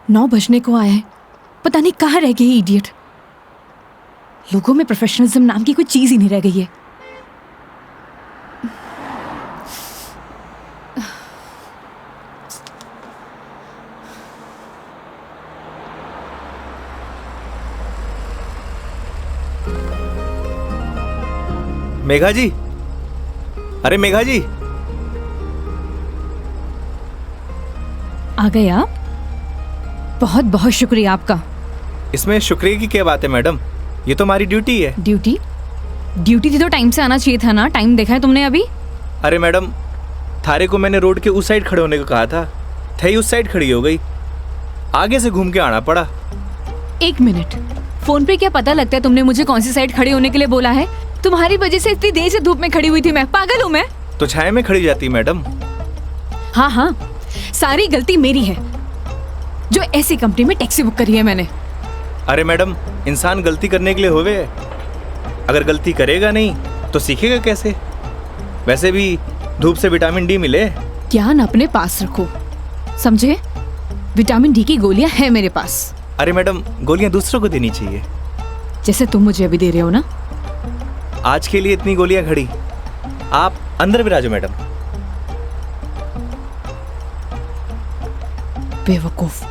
9 बजने को आया है, पता नहीं कहाँ रह गई इडियट। लोगों में प्रोफेशनलिज्म नाम की कोई चीज ही नहीं रह गई है। मेघा जी, अरे मेघा जी, आ गए आप? बहुत बहुत शुक्रिया आपका। इसमें शुक्रिया की क्या बात है मैडम, ये तो हमारी ड्यूटी है। ड्यूटी? ड्यूटी थी तो टाइम से आना चाहिए था ना। टाइम देखा है तुमने अभी? अरे मैडम, थारे को मैंने रोड के उस साइड खड़े होने को कहा था, थई उस साइड खड़ी हो गई, आगे से घूम के आना पड़ा। 1 मिनट, फोन पे क्या पता लगता है तुमने मुझे कौन सी साइड खड़ी होने के लिए बोला है? तुम्हारी वजह से इतनी देर से धूप में खड़ी हुई थी मैं। पागल हूँ मैं? तो छाया में खड़ी जाती मैडम। हाँ हाँ, सारी गलती मेरी है जो ऐसी कंपनी में टैक्सी बुक करी है मैंने। अरे मैडम, इंसान गलती करने के लिए होवे है, अगर गलती करेगा नहीं तो सीखेगा कैसे? वैसे भी धूप से विटामिन डी मिले। ज्ञान अपने पास रखो, समझे? विटामिन डी की गोलियां हैं मेरे पास। अरे मैडम, गोलियां दूसरों को देनी चाहिए, जैसे तुम मुझे अभी दे रहे हो ना। आज के लिए इतनी गोलियां खड़ी, आप अंदर विराजो मैडम। बेवकूफ।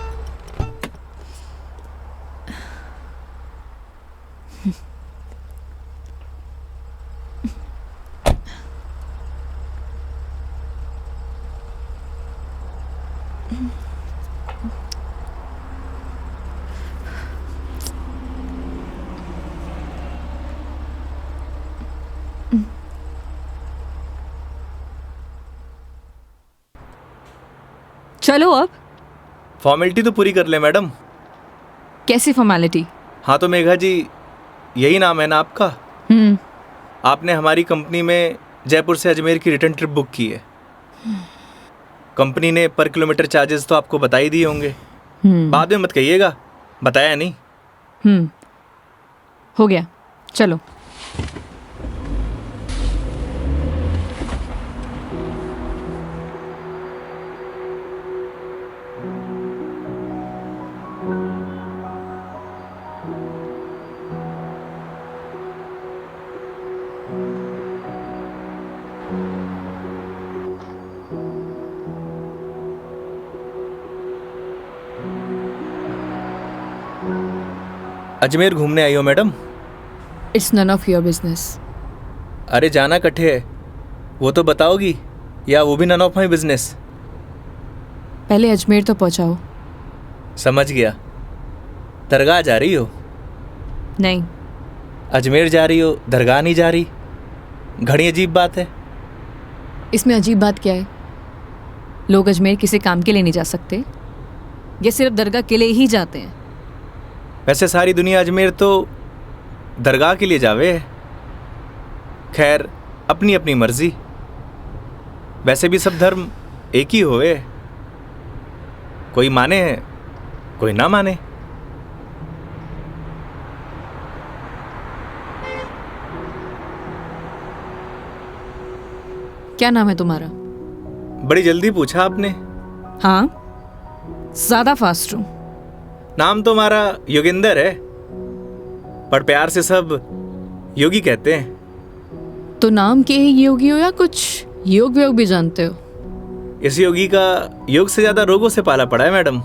चलो अब। फॉर्मेलिटी तो पूरी कर ले मैडम। कैसी फॉर्मेलिटी? हाँ तो मेघा जी, यही नाम है ना आपका? आपने हमारी कंपनी में जयपुर से अजमेर की रिटर्न ट्रिप बुक की है। कंपनी ने पर किलोमीटर चार्जेस तो आपको बता ही दिए होंगे। बाद में मत कहिएगा बताया नहीं। हो गया, चलो। अजमेर घूमने आई हो madam? It's none of your business. अरे जाना कट्ठे है, वो तो बताओगी, या वो भी नन ऑफ माई बिजनेस? पहले अजमेर तो पहुंचाओ। समझ गया। दरगाह जा रही हो? नहीं। अजमेर जा रही हो, दरगाह नहीं जा रही? घड़ी अजीब बात है। इसमें अजीब बात क्या है? लोग अजमेर किसी काम के लिए नहीं जा सकते, ये सिर्फ दरगाह के लिए ही जाते हैं। वैसे सारी दुनिया अजमेर तो दरगाह के लिए जावे है। खैर, अपनी अपनी मर्जी। वैसे भी सब धर्म एक ही होवे, कोई माने है कोई ना माने। क्या नाम है तुम्हारा? बड़ी जल्दी पूछा आपने। हाँ, ज्यादा फास्ट हूं। नाम तो हमारा योगेंद्र है, पर प्यार से सब योगी कहते हैं। तो नाम के ही योगी हो या कुछ योग व्योग भी जानते हो? इस योगी का योग से ज्यादा रोगों से पाला पड़ा है मैडम।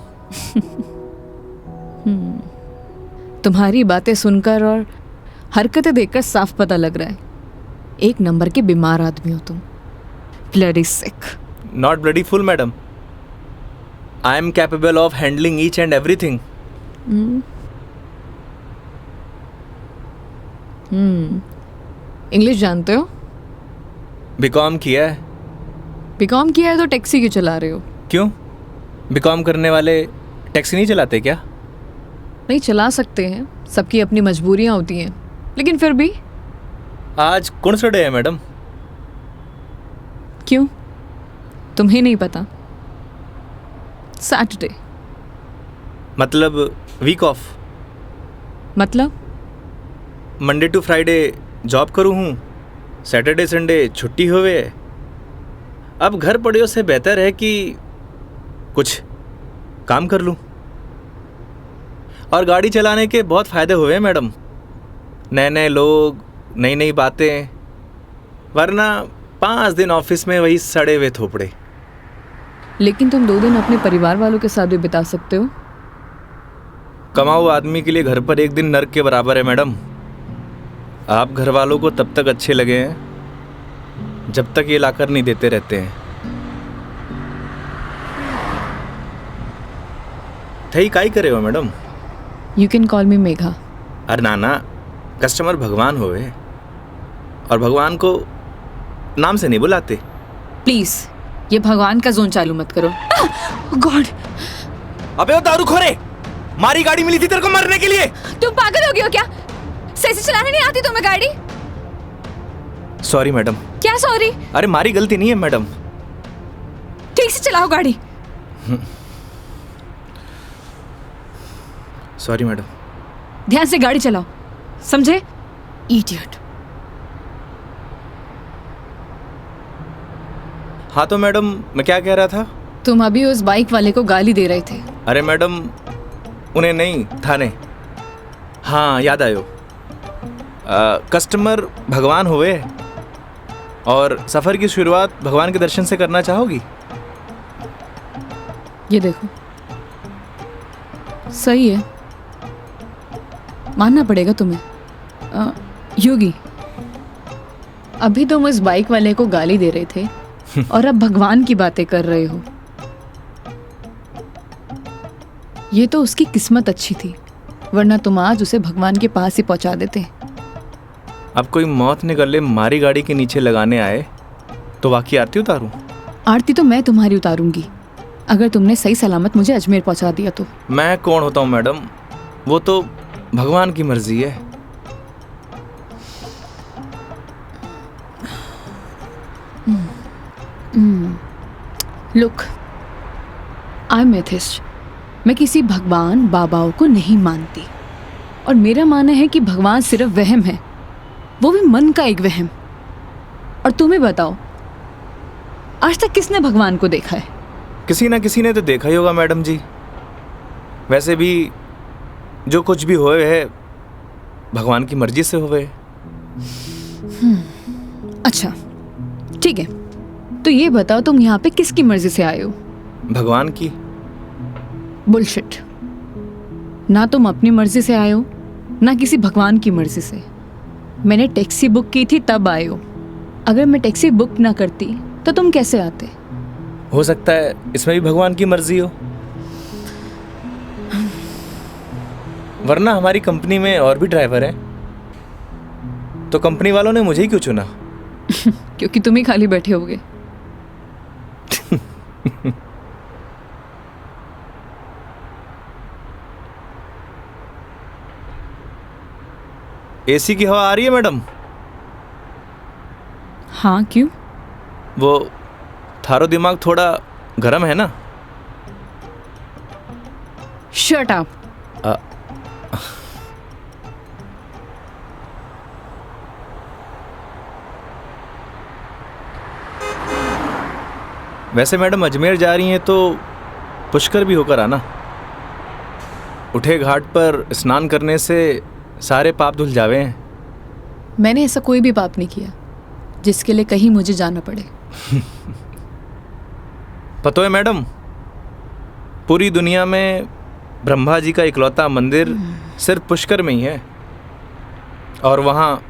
तुम्हारी बातें सुनकर और हरकतें देखकर साफ पता लग रहा है, एक नंबर के बीमार आदमी हो तुम। Bloody sick. Not bloody fool madam, I am capable of handling each and everything. English जानते हो? बीकॉम किया है। बीकॉम किया है तो टैक्सी क्यों चला रहे हो? क्यों, बीकॉम करने वाले टैक्सी नहीं चलाते क्या? नहीं, चला सकते हैं, सबकी अपनी मजबूरियां होती हैं, लेकिन फिर भी। आज कौन सा डे है मैडम? क्यों, तुम्हें नहीं पता? सैटरडे। मतलब वीक ऑफ? मतलब मंडे टू फ्राइडे जॉब करूँ हूँ, सैटरडे संडे छुट्टी होवे। अब घर पड़े से बेहतर है कि कुछ काम कर लूँ। और गाड़ी चलाने के बहुत फ़ायदे हुए हैं मैडम। नए नए लोग, नई नई बातें, वरना 5 दिन ऑफिस में वही सड़े हुए थोपड़े। लेकिन तुम 2 दिन अपने परिवार वालों के साथ भी बिता सकते हो। कमाऊ आदमी के लिए घर पर एक दिन नर्क के बराबर है मैडम। आप घर वालों को तब तक अच्छे लगे हैं जब तक ये लाकर नहीं देते रहते हैं। थई काई करे हो मैडम? यू कैन कॉल मी मेघा। अरे नाना, कस्टमर भगवान होवे और भगवान को नाम से नहीं बुलाते। प्लीज ये भगवान का जोन चालू मत करो। गॉड! अबे वो दारूखोरे, मारी गाड़ी मिली थी तेरे को मरने के लिए। तुम पागल हो गए हो क्या? सही से चलाने नहीं आती तुम्हें गाड़ी? Sorry madam. क्या सॉरी? अरे मारी गलती नहीं है मैडम। ठीक से चलाओ गाड़ी। Sorry madam. ध्यान से गाड़ी चलाओ, समझे? इडियट। हाँ तो मैडम, मैं क्या कह रहा था? तुम अभी उस बाइक वाले को गाली दे रहे थे। अरे मैडम, उन्हें नहीं, थाने। हाँ याद आयो। कस्टमर भगवान हुए और सफ़र की शुरुआत भगवान के दर्शन से करना चाहोगी? ये देखो, सही है, मानना पड़ेगा तुम्हें। योगी, अभी तुम उस बाइक वाले को गाली दे रहे थे और अब भगवान की बातें कर रहे हो। ये तो उसकी किस्मत अच्छी थी, वरना तुम आज उसे भगवान के पास ही पहुंचा देते। अब कोई मौत ने गले मारी गाड़ी के नीचे लगाने आए तो वाकई आरती उतारूं? आरती तो मैं तुम्हारी उतारूंगी, अगर तुमने सही सलामत मुझे अजमेर पहुंचा दिया तो। मैं कौन होता हूँ मैडम, वो तो भगवान की मर्जी है। Look, I am atheist. मैं किसी भगवान बाबाओं को नहीं मानती और मेरा मानना है कि भगवान सिर्फ वहम है, वो भी मन का एक वहम। और तुम्हें बताओ, आज तक किसने भगवान को देखा है? किसी ना किसी ने तो देखा ही होगा मैडम जी। वैसे भी जो कुछ भी होए है भगवान की मर्जी से होए। अच्छा ठीक है, तो ये बताओ तुम यहाँ पे किसकी मर्जी से आए हो? भगवान की। बुलशिट। ना तुम अपनी मर्जी से आए हो, ना किसी भगवान की मर्जी से। मैंने टैक्सी बुक की थी तब आए हो। अगर मैं टैक्सी बुक ना करती तो तुम कैसे आते? हो सकता है इसमें भी भगवान की मर्जी हो, वरना हमारी कंपनी में और भी ड्राइवर हैं, तो कंपनी वालों ने मुझे ही क्यों चुना? क्योंकि तुम ही खाली बैठे होगे। एसी की हवा आ रही है मैडम? हाँ क्यों? वो थारो दिमाग थोड़ा गर्म है ना? Shut up. वैसे मैडम अजमेर जा रही हैं तो पुष्कर भी होकर आना। उठे घाट पर स्नान करने से सारे पाप धुल जावे हैं। मैंने ऐसा कोई भी पाप नहीं किया जिसके लिए कहीं मुझे जाना पड़े। पता है मैडम, पूरी दुनिया में ब्रह्मा जी का इकलौता मंदिर सिर्फ पुष्कर में ही है और वहाँ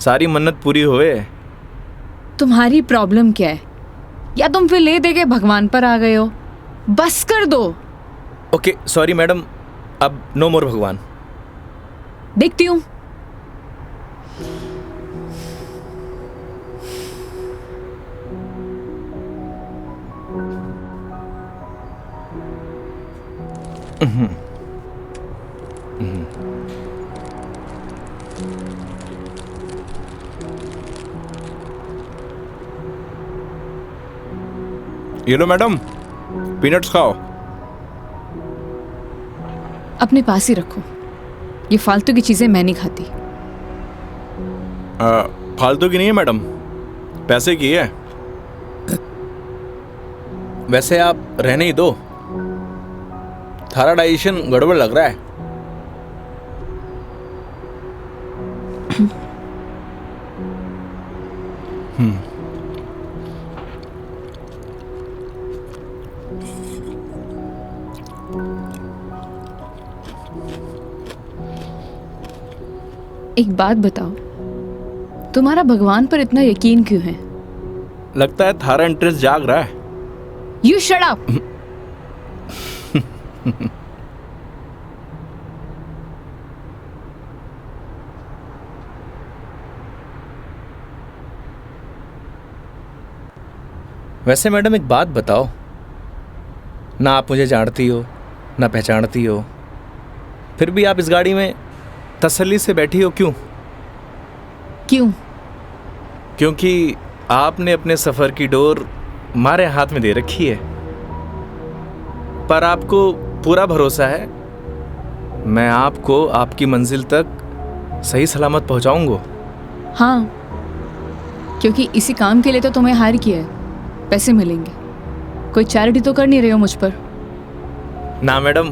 सारी मन्नत पूरी हुए। तुम्हारी प्रॉब्लम क्या है? या तुम फिर ले दे के भगवान पर आ गए हो? बस कर दो। ओके सॉरी मैडम, अब नो मोर भगवान। देखती हूँ। ये लो मैडम, पीनट्स खाओ। अपने पास ही रखो, ये फालतू की चीजें मैं नहीं खाती। फालतू की नहीं है मैडम, पैसे की है। वैसे आप रहने ही दो, थारा डाइजेशन गड़बड़ लग रहा है। एक बात बताओ, तुम्हारा भगवान पर इतना यकीन क्यों है? लगता है थारा इंटरेस्ट जाग रहा है। You shut up. वैसे मैडम एक बात बताओ, ना आप मुझे जानती हो ना पहचानती हो, फिर भी आप इस गाड़ी में तसल्ली से बैठी हो, क्यों? क्यों? क्योंकि आपने अपने सफ़र की डोर हमारे हाथ में दे रखी है, पर आपको पूरा भरोसा है मैं आपको आपकी मंजिल तक सही सलामत पहुंचाऊंगा। हाँ, क्योंकि इसी काम के लिए तो तुम्हें हायर किया है, पैसे मिलेंगे। कोई चैरिटी तो कर नहीं रहे हो मुझ पर? ना मैडम,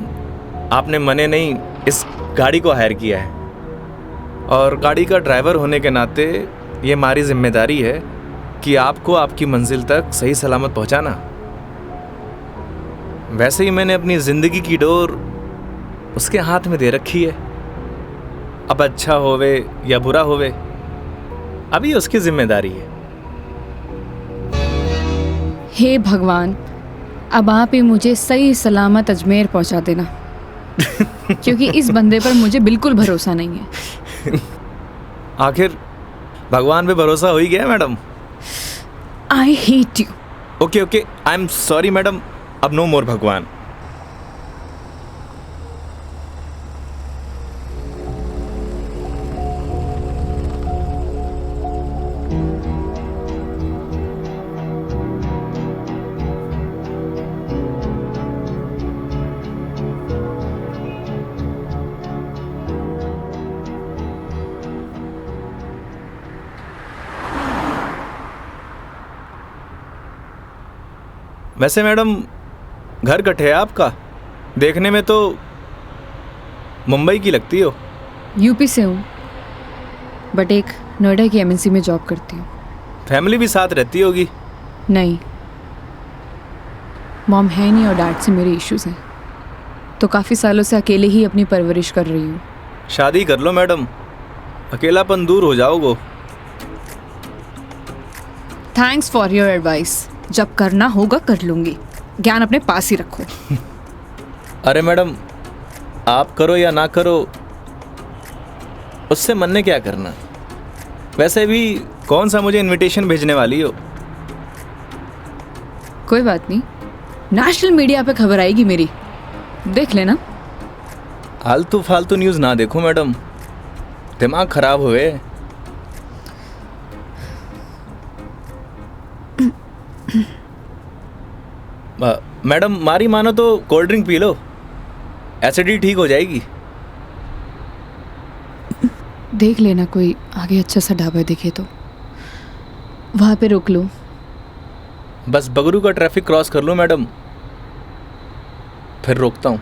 आपने मने नहीं इस गाड़ी को हायर किया है, और गाड़ी का ड्राइवर होने के नाते ये हमारी जिम्मेदारी है कि आपको आपकी मंजिल तक सही सलामत पहुंचाना। वैसे ही मैंने अपनी ज़िंदगी की डोर उसके हाथ में दे रखी है। अब अच्छा होवे या बुरा होवे, अभी उसकी जिम्मेदारी है। हे भगवान, अब आप ही मुझे सही सलामत अजमेर पहुंचा देना, क्योंकि इस बंदे पर मुझे बिल्कुल भरोसा नहीं है। आखिर भगवान पे भरोसा हो ही गया madam. I hate you. Okay, I am sorry madam, अब नो मोर भगवान। वैसे मैडम घर कट है आपका? देखने में तो मुंबई की लगती हो। यूपी से हूँ, बट एक नोएडा की एमएनसी में जॉब करती हूँ। फैमिली भी साथ रहती होगी? नहीं, मॉम है नहीं और डैड से मेरे इश्यूज हैं, तो काफ़ी सालों से अकेले ही अपनी परवरिश कर रही हूँ। शादी कर लो मैडम, अकेलापन दूर हो जाओगे। Thanks for your advice. जब करना होगा कर लूँगी, ज्ञान अपने पास ही रखो। अरे मैडम, आप करो या ना करो, उससे मन ने क्या करना। वैसे भी कौन सा मुझे इनविटेशन भेजने वाली हो? कोई बात नहीं, नेशनल मीडिया पे खबर आएगी मेरी, देख लेना। आलतू फालतू न्यूज़ ना देखो मैडम, दिमाग खराब हुए। मैडम मारी मानो तो cold drink P low, acidity ठीक हो जाएगी। देख लेना कोई आगे अच्छा सा ढाबा दिखे तो वहाँ पे रोक लो। बस बगरू का ट्रैफिक क्रॉस कर लो मैडम, फिर रोकता हूँ।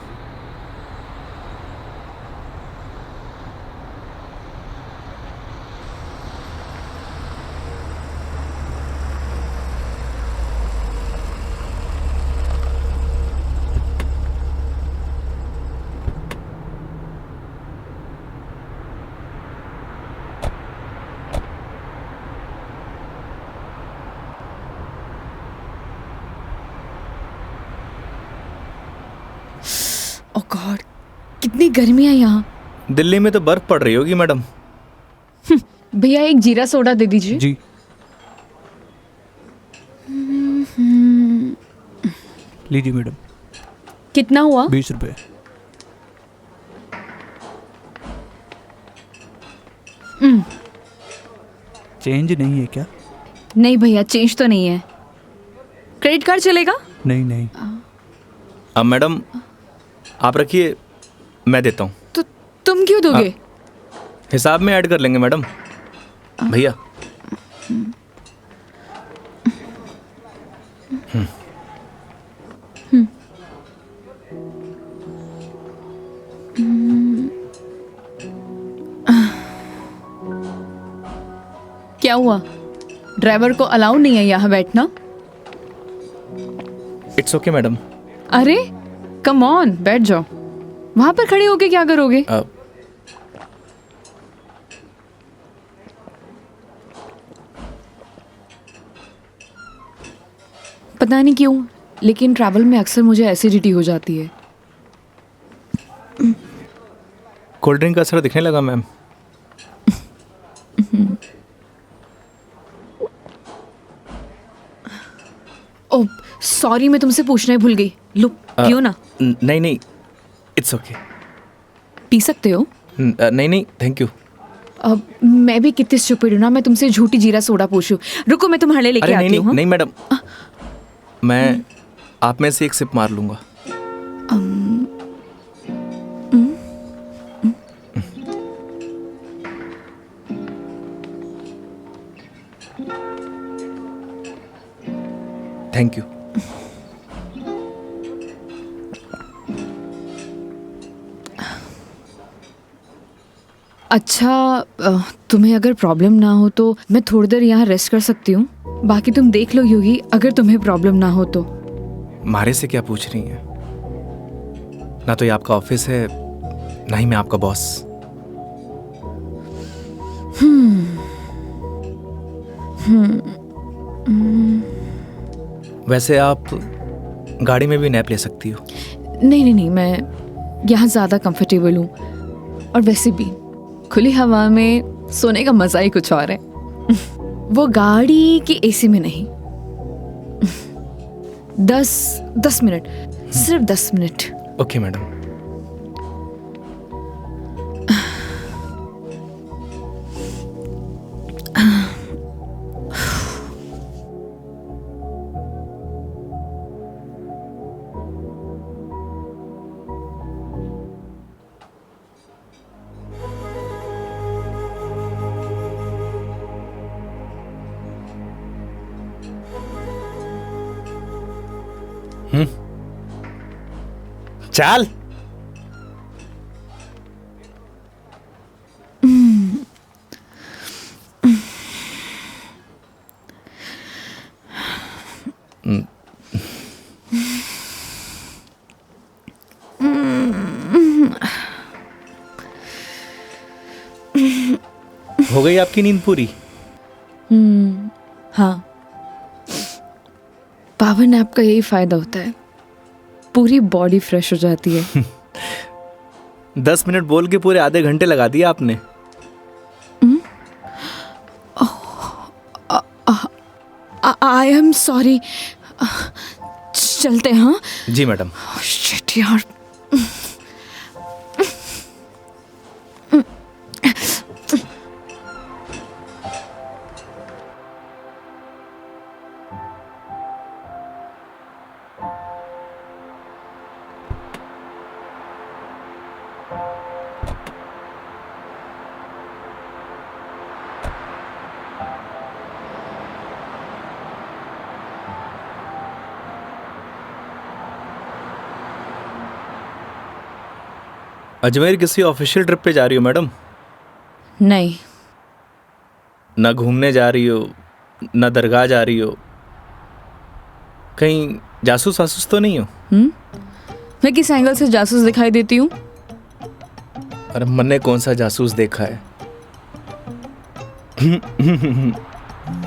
ओह गॉड, कितनी गर्मी है यहाँ। दिल्ली में तो बर्फ पड़ रही होगी मैडम। भैया एक जीरा सोडा दे दीजिए। जी। लीजिए मैडम। कितना हुआ? 20 रुपये। चेंज नहीं है क्या? नहीं भैया, चेंज तो नहीं है। क्रेडिट कार्ड चलेगा? नहीं नहीं। अब मैडम आप रखिए, मैं देता हूँ। तो तुम क्यों दोगे? हिसाब में ऐड कर लेंगे मैडम। भैया क्या हुआ? ड्राइवर को अलाउ नहीं है यहाँ बैठना? It's okay madam. अरे कम ऑन, बैठ जाओ। वहां पर खड़े होके क्या करोगे? पता नहीं क्यों, लेकिन ट्रैवल में अक्सर मुझे एसिडिटी हो जाती है। कोल्ड ड्रिंक का असर दिखने लगा मैम। ओह सॉरी, मैं तुमसे पूछना ही भूल गई। लो पियो ना। नहीं नहीं, इट्स ओके। पी सकते हो। नहीं नहीं, थैंक यू। अब मैं भी कितनी स्टूपिड हूँ ना, मैं तुमसे झूठी जीरा सोडा पूछूं। रुको मैं तुम्हारे लिए लेके अरे आती नहीं हूँ। नहीं नहीं मैडम, मैं आप में से एक सिप मार लूंगा। Thank you. अच्छा, तुम्हें अगर प्रॉब्लम ना हो तो मैं थोड़ी देर यहाँ रेस्ट कर सकती हूँ। बाकी तुम देख लो योगी, अगर तुम्हें प्रॉब्लम ना हो तो। मारे से क्या पूछ रही हैं? ना तो ये आपका ऑफिस है, ना ही मैं आपका बॉस। वैसे आप गाड़ी में भी नैप ले सकती हो। नहीं नहीं नहीं, मैं यहाँ ज़्यादा कंफर्टेबल हूँ। और वैसे भी खुली हवा में सोने का मज़ा ही कुछ और है। वो गाड़ी की एसी में नहीं। 10 मिनट, सिर्फ 10 मिनट। Okay madam. चल। हो गई आपकी नींद पूरी? हाँ, पावर नैप का यही फायदा होता है, पूरी बॉडी फ्रेश हो जाती है। 10 मिनट बोल के पूरे आधे घंटे लगा दिया आपने। आई एम सॉरी। चलते हैं। हाँ जी मैडम। शिट यार। अजमेर किसी ऑफिशियल ट्रिप पे जा रही हो मैडम? नहीं। ना घूमने जा रही हो, ना दरगाह जा रही हो, कहीं जासूस वासूस तो नहीं हो? मैं किस एंगल से जासूस दिखाई देती हूँ? अरे मैंने कौन सा जासूस देखा है?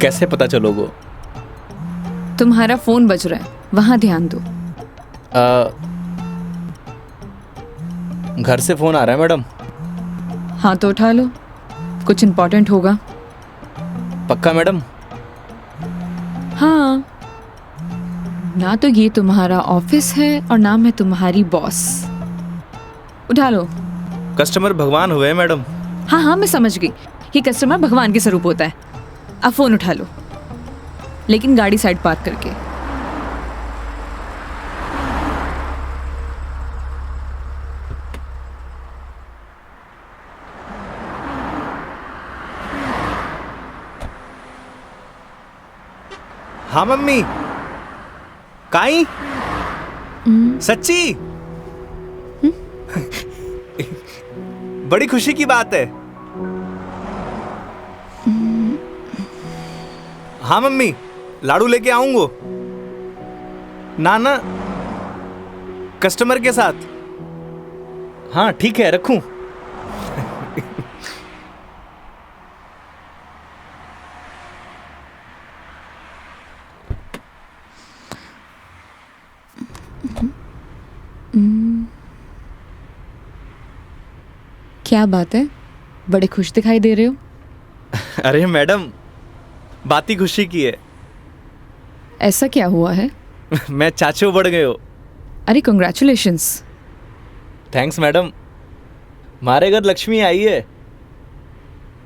कैसे पता चलोगे? तुम्हारा फोन बज रहा है, वहां ध्यान दो। घर से फोन आ रहा है मैडम। हाँ तो उठा लो, कुछ इम्पोर्टेंट होगा। पक्का मैडम? हाँ, ना तो ये तुम्हारा ऑफिस है और ना मैं तुम्हारी बॉस। उठा लो। कस्टमर भगवान हुए मैडम। हाँ हाँ मैं समझ गई, ये कस्टमर भगवान के स्वरूप होता है। अब फोन उठा लो, लेकिन गाड़ी साइड पार्क करके। हाँ मम्मी। काई? सच्ची? बड़ी खुशी की बात है। हाँ मम्मी, लाडू लेके आऊंगो। ना ना, कस्टमर के साथ। हाँ ठीक है, रखूं। क्या बात है, बड़े खुश दिखाई दे रहे हो। अरे मैडम, बात ही खुशी की है। ऐसा क्या हुआ है। मैं चाचू बढ़ गए हो। अरे कंग्रेचुलेशंस। थैंक्स मैडम, हमारे घर लक्ष्मी आई है।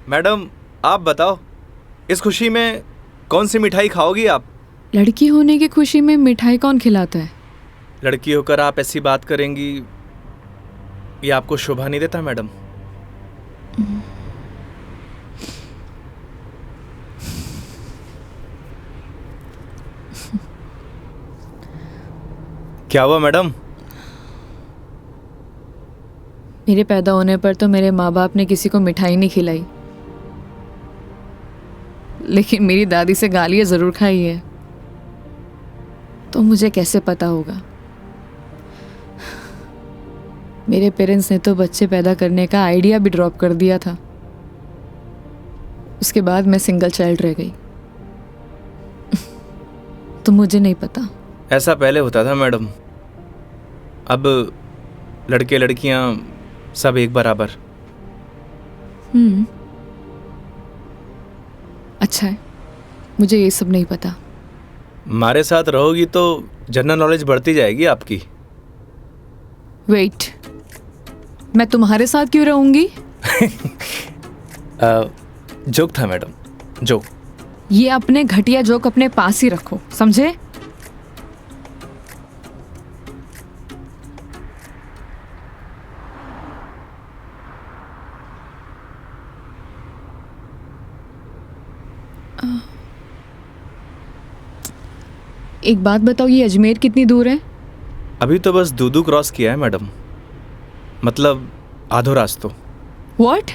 मैडम आप बताओ, इस खुशी में कौन सी मिठाई खाओगी आप? लड़की होने की खुशी में मिठाई कौन खिलाता है। लड़की होकर आप ऐसी बात करेंगी, ये आपको शोभा नहीं देता मैडम। क्या हुआ मैडम? मेरे पैदा होने पर तो मेरे माँ बाप ने किसी को मिठाई नहीं खिलाई, लेकिन मेरी दादी से गालियाँ ज़रूर खाई है। तो मुझे कैसे पता होगा। मेरे पेरेंट्स ने तो बच्चे पैदा करने का आइडिया भी ड्रॉप कर दिया था। उसके बाद मैं सिंगल चाइल्ड रह गई। तो मुझे नहीं पता। ऐसा पहले होता था मैडम, अब लड़के लड़कियां सब एक बराबर। अच्छा है, मुझे ये सब नहीं पता। हमारे साथ रहोगी तो जनरल नॉलेज बढ़ती जाएगी आपकी। वेट, मैं तुम्हारे साथ क्यों रहूंगी। जोक था मैडम, जोक। ये अपने घटिया जोक अपने पास ही रखो, समझे। एक बात बताओ, ये अजमेर कितनी दूर है। अभी तो बस दूदू क्रॉस किया है मैडम, मतलब आधो रास्तों। व्हाट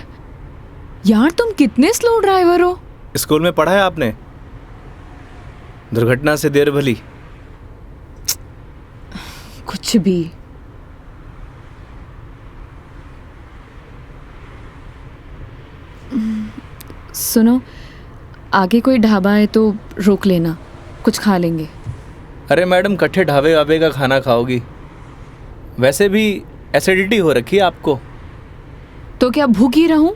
यार, तुम कितने स्लो ड्राइवर हो। स्कूल में पढ़ा है आपने, दुर्घटना से देर भली। कुछ भी। सुनो, आगे कोई ढाबा है तो रोक लेना, कुछ खा लेंगे। अरे मैडम, कट्ठे ढाबे वाबे का खाना खाओगी? वैसे भी एसिडिटी हो रखी है आपको। तो क्या भूख ही रहूं।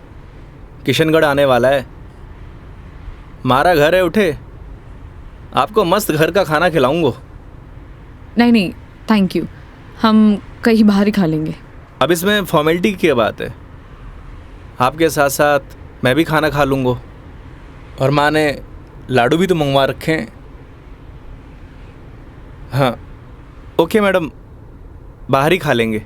किशनगढ़ आने वाला है, हमारा घर है, उठे आपको मस्त घर का खाना खिलाऊंगा। नहीं नहीं, थैंक यू, हम कहीं बाहर ही खा लेंगे। अब इसमें फॉर्मेलिटी की बात है, आपके साथ साथ मैं भी खाना खा लूँगा। और माँ ने लाडू भी तो मंगवा रखे हैं। हाँ ओके मैडम, बाहर ही खा लेंगे।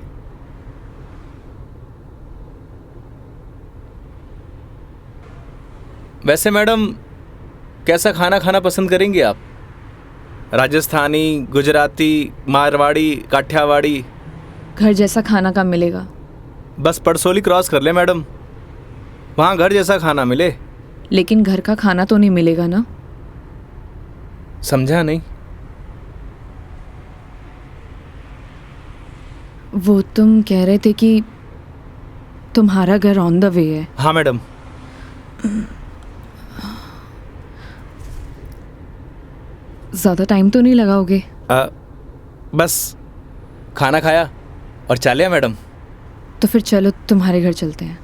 वैसे मैडम, कैसा खाना खाना पसंद करेंगी आप? राजस्थानी, गुजराती, मारवाड़ी, काठियावाड़ी? घर जैसा खाना कब मिलेगा। बस पड़सोली क्रॉस कर ले मैडम, वहाँ घर जैसा खाना मिले। लेकिन घर का खाना तो नहीं मिलेगा ना। समझा नहीं। वो तुम कह रहे थे कि तुम्हारा घर ऑन द वे है। हाँ मैडम। ज़्यादा टाइम तो नहीं लगाओगे। बस खाना खाया और चलिए मैडम। तो फिर चलो तुम्हारे घर चलते हैं।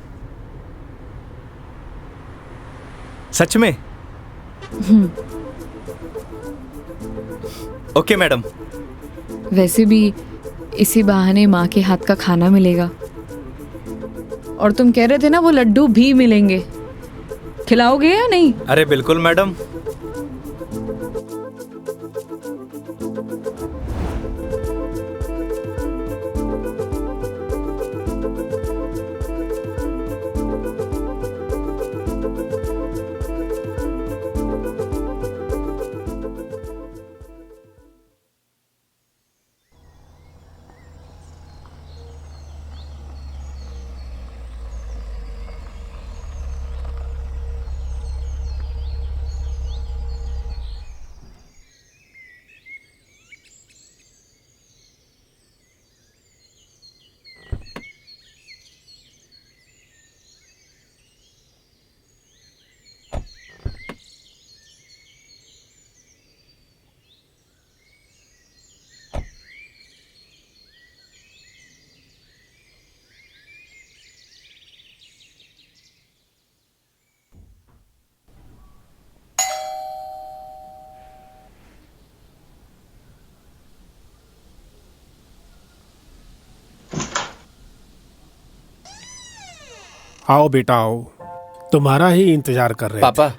सच में? Okay madam. वैसे भी इसी बहाने माँ के हाथ का खाना मिलेगा। और तुम कह रहे थे ना वो लड्डू भी मिलेंगे, खिलाओगे या नहीं? अरे बिल्कुल मैडम। आओ बेटा आओ, तुम्हारा ही इंतजार कर रहे पापा,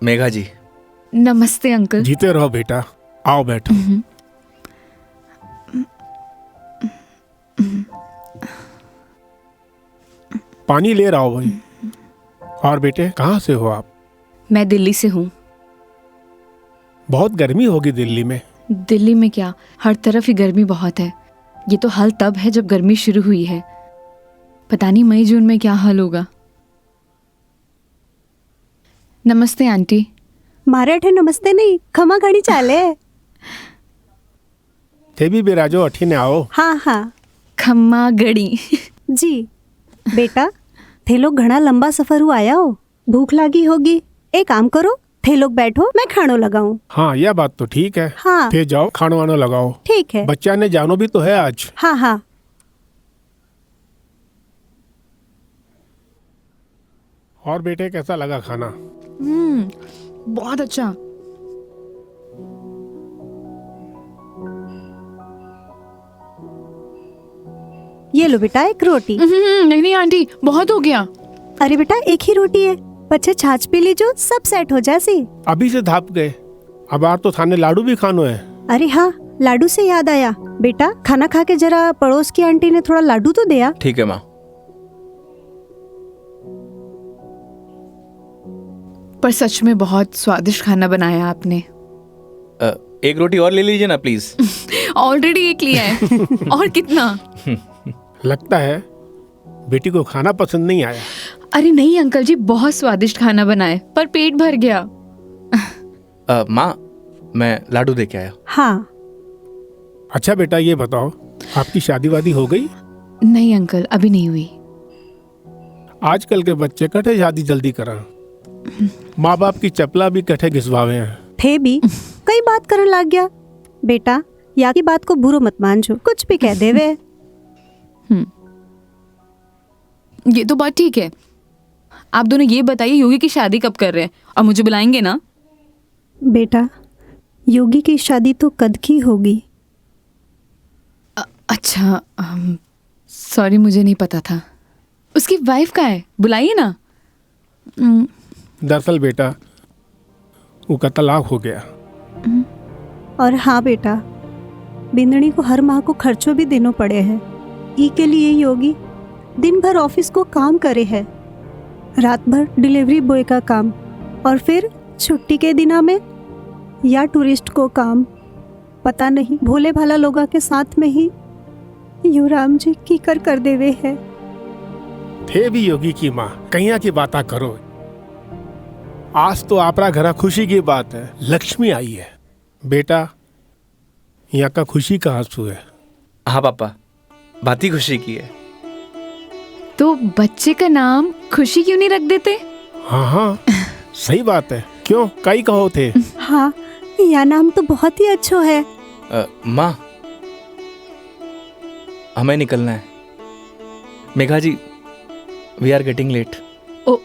मेघा जी। नमस्ते अंकल। थे। जीते रहो बेटा, आओ बैठो। पानी ले रहा हो भाई। और बेटे कहाँ से हो आप? मैं दिल्ली से हूँ। बहुत गर्मी होगी दिल्ली में। दिल्ली में क्या, हर तरफ ही गर्मी बहुत है। ये तो हाल तब है जब गर्मी शुरू हुई है, पता नहीं मई जून में क्या हाल होगा। नमस्ते आंटी। मारे नमस्ते नहीं, खमा घड़ी चाले। थे भी बिराजो अठी ने आओ। हाँ हाँ खम्मा गड़ी। जी। बेटा थे लोग घना लंबा सफर हुआ आया हो, भूख लगी होगी। एक काम करो, थे लोग बैठो, मैं खानो लगाऊं। हाँ यह बात तो ठीक है। हाँ थे जाओ खानो वानो लगाओ। ठीक है। बच्चा ने जानो भी तो है आज। हाँ हाँ। और बेटे कैसा लगा खाना? बहुत अच्छा। ये लो बेटा एक रोटी। नहीं नहीं आंटी, बहुत हो गया। अरे बेटा एक ही रोटी है, बच्चे छाछ पी लीजो, सब सेट हो जासी। अभी से धाप गए, अब आर तो थाने लाडू भी खानो है। अरे हाँ, लाडू से याद आया, बेटा खाना खा के जरा पड़ोस की आंटी ने थोड़ा लाडू तो दिया। ठीक है माँ। पर सच में बहुत स्वादिष्ट खाना बनाया आपने। एक रोटी और ले लीजिए ना प्लीज। ऑलरेडी एक लिया है। और कितना? लगता है बेटी को खाना पसंद नहीं आया। अरे नहीं अंकल जी, बहुत स्वादिष्ट खाना बनाए, पर पेट भर गया। माँ, मैं लाडू दे के आया। हाँ। अच्छा बेटा ये बताओ, आपकी शादी वादी हो गई? नहीं अंकल, अभी नहीं हुई। आजकल के बच्चे कठे शादी जल्दी करा, माँ बाप की चपला भी कठे घिसवावे हैं। थे भी कई बात करने लग गया। बेटा या की बात को बुरो मत मान जो, कुछ भी कह देवे। ये तो बात ठीक है। आप दोनों ये बताइए योगी की शादी कब कर रहे हैं, और मुझे बुलाएंगे ना? बेटा योगी की शादी तो कद की होगी। अच्छा, सॉरी मुझे नहीं पता था। उसकी वाइफ का है, बुलाइए ना। दरअसल बेटा वो का तलाक हो गया। और हाँ बेटा, बिंदनी को हर माह को खर्चों भी देना पड़े हैं। ई के लिए योगी दिन भर ऑफिस को काम करे है, रात भर डिलीवरी बॉय का काम, और फिर छुट्टी के दिना में या टूरिस्ट को काम। पता नहीं भोले भाला लोगा के साथ में ही युवराम जी की कर देवे है। थे भी योगी की माँ, कहिया की बात करो। आज तो आपरा घरा खुशी की बात है, लक्ष्मी आई है। बेटा यहाँ का खुशी का आंसू है। हाँ पापा, बात ही खुशी की है। तो बच्चे का नाम खुशी क्यों नहीं रख देते? हाँ हाँ सही बात है, क्यों कई कहो थे। हाँ यह नाम तो बहुत ही अच्छा है। माँ, हमें निकलना है। Megha ji, we are getting late. Oh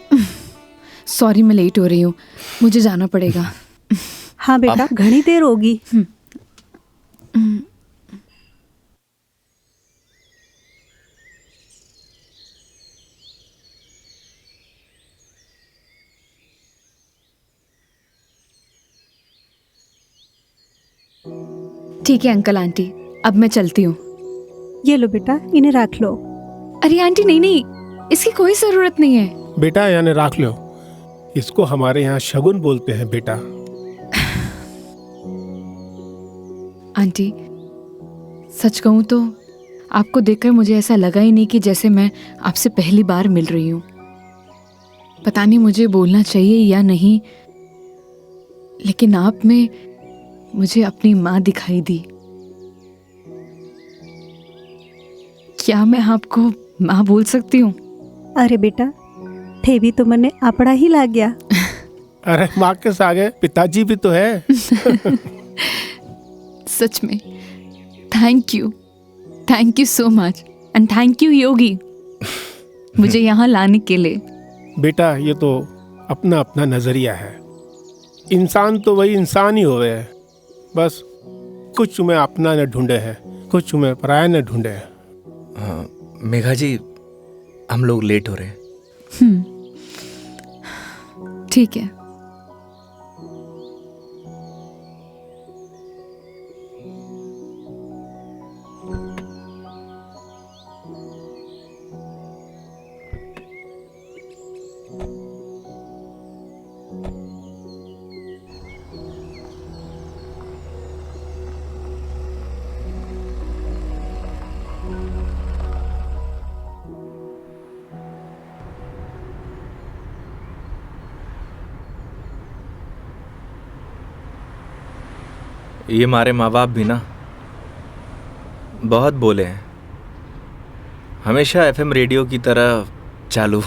sorry, मैं लेट हो रही हूँ, मुझे जाना पड़ेगा। हाँ बेटा घनी देर होगी। ठीक है अंकल आंटी, अब मैं चलती हूँ। ये लो बेटा, इन्हें रख लो। अरे आंटी नहीं नहीं, इसकी कोई जरूरत नहीं है। बेटा यानी रख लो, इसको हमारे यहाँ शगुन बोलते हैं बेटा। आंटी सच कहूँ तो आपको देखकर मुझे ऐसा लगा ही नहीं कि जैसे मैं आपसे पहली बार मिल रही हूँ। पता नहीं मुझे बोलना चाहिए या नहीं, लेकिन आप में मुझे अपनी माँ दिखाई दी। क्या मैं आपको माँ बोल सकती हूँ? अरे बेटा थे भी तो मने अपना ही लाग गया। अरे माँ के आगे पिताजी भी तो है। सच में thank you so much, and thank you Yogi मुझे यहाँ लाने के लिए। बेटा ये तो अपना अपना नजरिया है, इंसान तो वही इंसान ही होवे है, बस कुछ में अपना न ढूंढे है, कुछ में पराया न ढूंढे है। मेघा जी, हम लोग लेट हो रहे हैं। ठीक है। ये हमारे माँ बाप भी ना बहुत बोले हैं, हमेशा एफएम रेडियो की तरह चालू।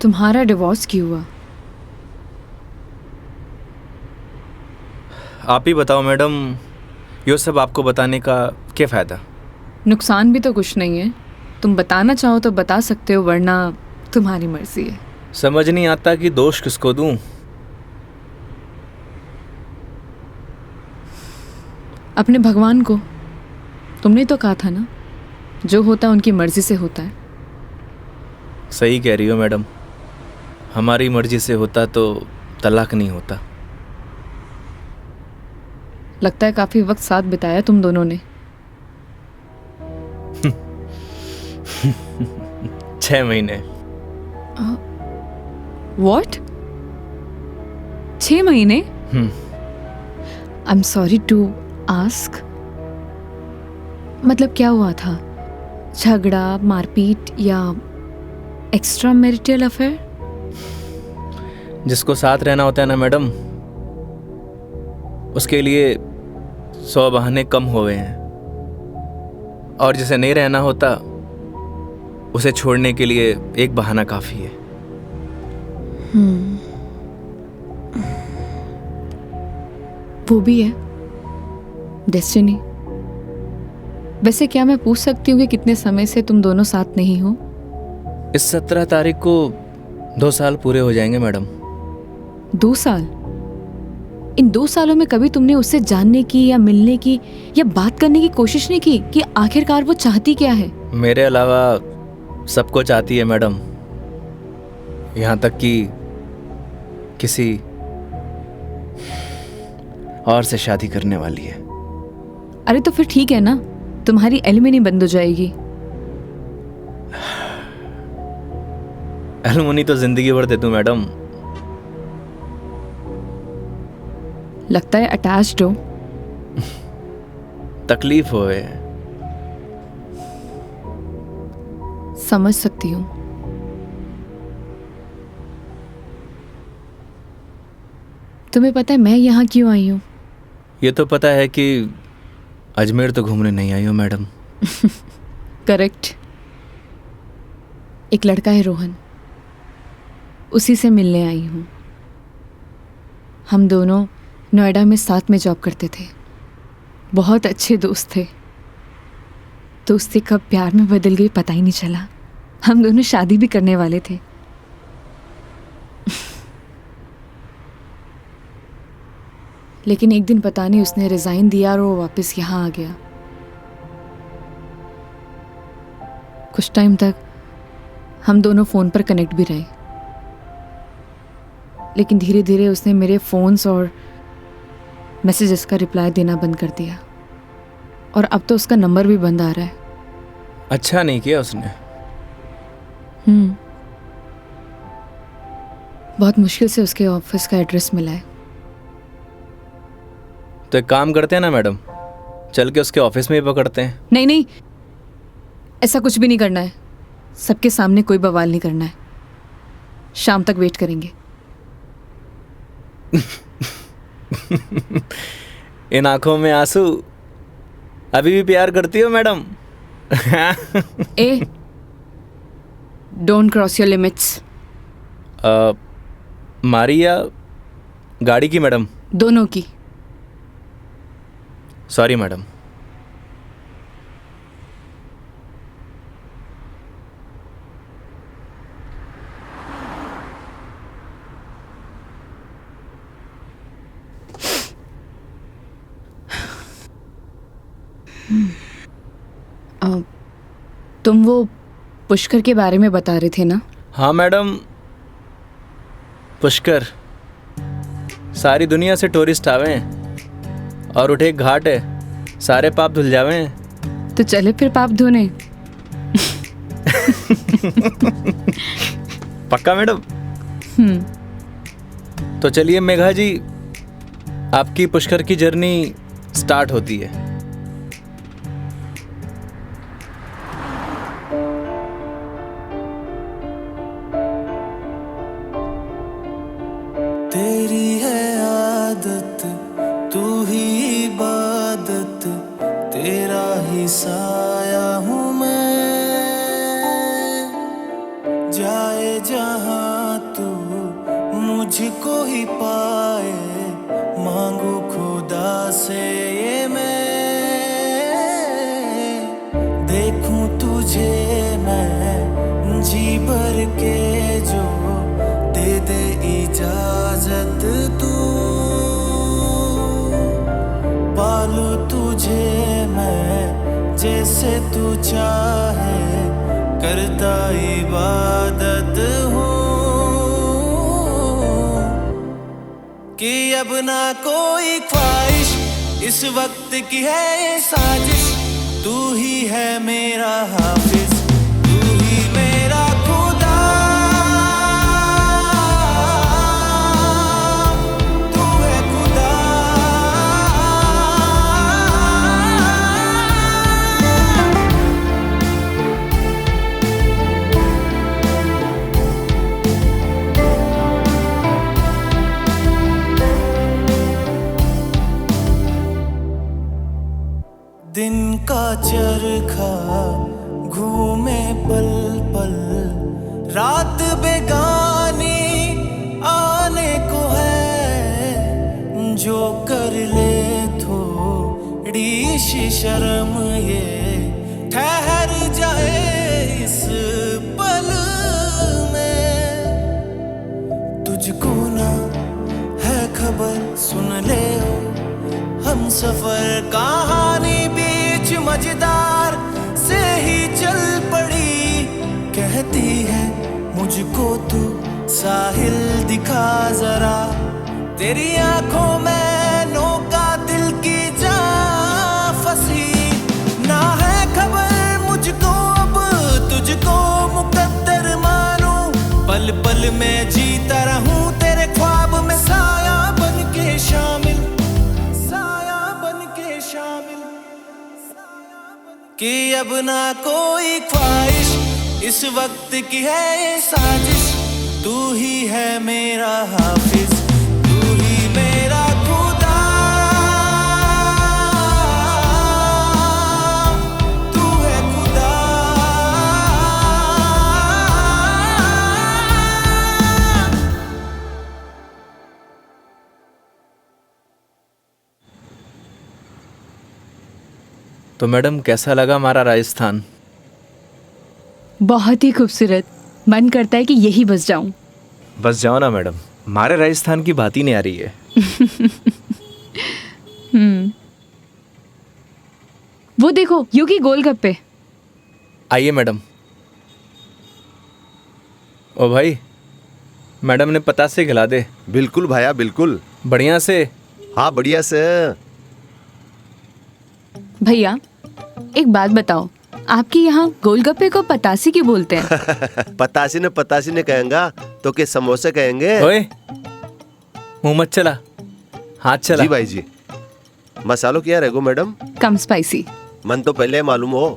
तुम्हारा डिवोर्स क्यों हुआ? आप ही बताओ मैडम, ये सब आपको बताने का क्या फ़ायदा? नुकसान भी तो कुछ नहीं है। तुम बताना चाहो तो बता सकते हो, वरना तुम्हारी मर्जी है। समझ नहीं आता कि दोष किसको दूं। अपने भगवान को। तुमने तो कहा था ना, जो होता है उनकी मर्जी से होता है। सही कह रही हो मैडम, हमारी मर्जी से होता तो तलाक नहीं होता। लगता है काफी वक्त साथ बिताया तुम दोनों ने। 6 महीने। What? 6 महीने? I am sorry to ask, मतलब क्या हुआ था? झगड़ा, मारपीट या एक्स्ट्रा मैरिटल अफेयर? जिसको साथ रहना होता है ना मैडम, उसके लिए 100 बहाने कम हो गए हैं, और जिसे नहीं रहना होता उसे छोड़ने के लिए एक बहाना काफ़ी है। वो भी है डेस्टिनी। वैसे क्या मैं पूछ सकती हूँ कि कितने समय से तुम दोनों साथ नहीं हो? इस 17 तारीख को 2 साल पूरे हो जाएंगे मैडम। 2 साल? इन 2 सालों में कभी तुमने उससे जानने की या मिलने की या बात करने की कोशिश नहीं की कि आखिरकार वो चाहती क्या है? मेरे अलावा सबको चाहती है मैडम, यहाँ तक कि किसी और से शादी करने वाली है। अरे तो फिर ठीक है ना, तुम्हारी एलिमनी बंद हो जाएगी। एलुमनी तो जिंदगी भर दे दूं मैडम। लगता है अटैच्ड हो। तकलीफ होए। समझ सकती हूँ। तुम्हें पता है मैं यहाँ क्यों आई हूँ? ये तो पता है कि अजमेर तो घूमने नहीं आई हो मैडम। करेक्ट। एक लड़का है रोहन, उसी से मिलने आई हूँ। हम दोनों नोएडा में साथ में जॉब करते थे, बहुत अच्छे दोस्त थे। दोस्ती कब प्यार में बदल गई पता ही नहीं चला। हम दोनों शादी भी करने वाले थे। लेकिन एक दिन पता नहीं उसने रिजाइन दिया और वो वापस यहाँ आ गया। कुछ टाइम तक हम दोनों फ़ोन पर कनेक्ट भी रहे, लेकिन धीरे धीरे उसने मेरे फ़ोन्स और मैसेजेस का रिप्लाई देना बंद कर दिया, और अब तो उसका नंबर भी बंद आ रहा है। अच्छा नहीं किया उसने। बहुत मुश्किल से उसके ऑफिस का एड्रेस मिला है। तो एक काम करते हैं ना मैडम, चल के उसके ऑफिस में ही पकड़ते हैं। नहीं नहीं, ऐसा कुछ भी नहीं करना है। सबके सामने कोई बवाल नहीं करना है। शाम तक वेट करेंगे। इन आंखों में आंसू, अभी भी प्यार करती हो madam? A, don't cross your limits. मारी या गाड़ी की मैडम? दोनों की। Sorry madam. तुम वो पुष्कर के बारे में बता रहे थे ना? हाँ मैडम, पुष्कर सारी दुनिया से टूरिस्ट आवे हैं और उठे एक घाट है, सारे पाप धुल जावे हैं। तो चले फिर पाप धोने। पक्का मैडम? तो चलिए मेघा जी, आपकी पुष्कर की जर्नी स्टार्ट होती है। तेरी है आदत, तू ही इबादत, तेरा ही साया हूँ मैं। जाए जहाँ तू मुझको ही पाए, मांगू खुदा से ये मैं। देखूं तुझे मैं जी भर के, जो दे दे इजाजत तू। पालू तुझे मैं जैसे तू चाहे, करता इबादत हूँ। कि अब ना कोई ख्वाहिश, इस वक्त की है ये साजिश। तू ही है मेरा हाफिज, तू ही मेरा खुदा। तू है खुदा। दिन का चरखा घूमे पल पल, रात बेगानी आने को है। जो कर ले थोड़ी सी शर्म, ये ठहर जाए इस पल में। तुझको ना है खबर, सुन ले ओ हम सफर कहानी बीच मजेदार से ही चल पड़ी। कहती है मुझको तू साहिल दिखा जरा, तेरी आंखों में नौका दिल की जा फंसी। ना है खबर मुझको अब तुझको मुकद्दर मानूं, पल पल में जीता रहूं तेरे ख्वाब में, साया बन के शामिल, कि अब ना कोई ख्वाहिश, इस वक्त की है ये साजिश। तू ही है मेरा हाफिज, तू ही मेरा खुदा। तू है खुदा। तो मैडम कैसा लगा हमारा राजस्थान? बहुत ही खूबसूरत। मन करता है कि यही बस जाऊं। बस जाओ ना मैडम, हमारे राजस्थान की बात ही नहीं आ रही है। वो देखो योगी गोलगप्पे। आइए मैडम। ओ भाई, मैडम ने पतासे खिला दे। बिल्कुल भाया बिल्कुल। बढ़िया से। हाँ बढ़िया से। भैया एक बात बताओ, आपके यहाँ गोलगप्पे को पतासी क्यों बोलते हैं? पतासी ने कहेंगा तो के समोसे कहेंगे। ओए मुंह मत चला, हाथ चला। जी भाई जी। मसालों क्या रहेगो मैडम? कम स्पाइसी। मन तो पहले मालूम हो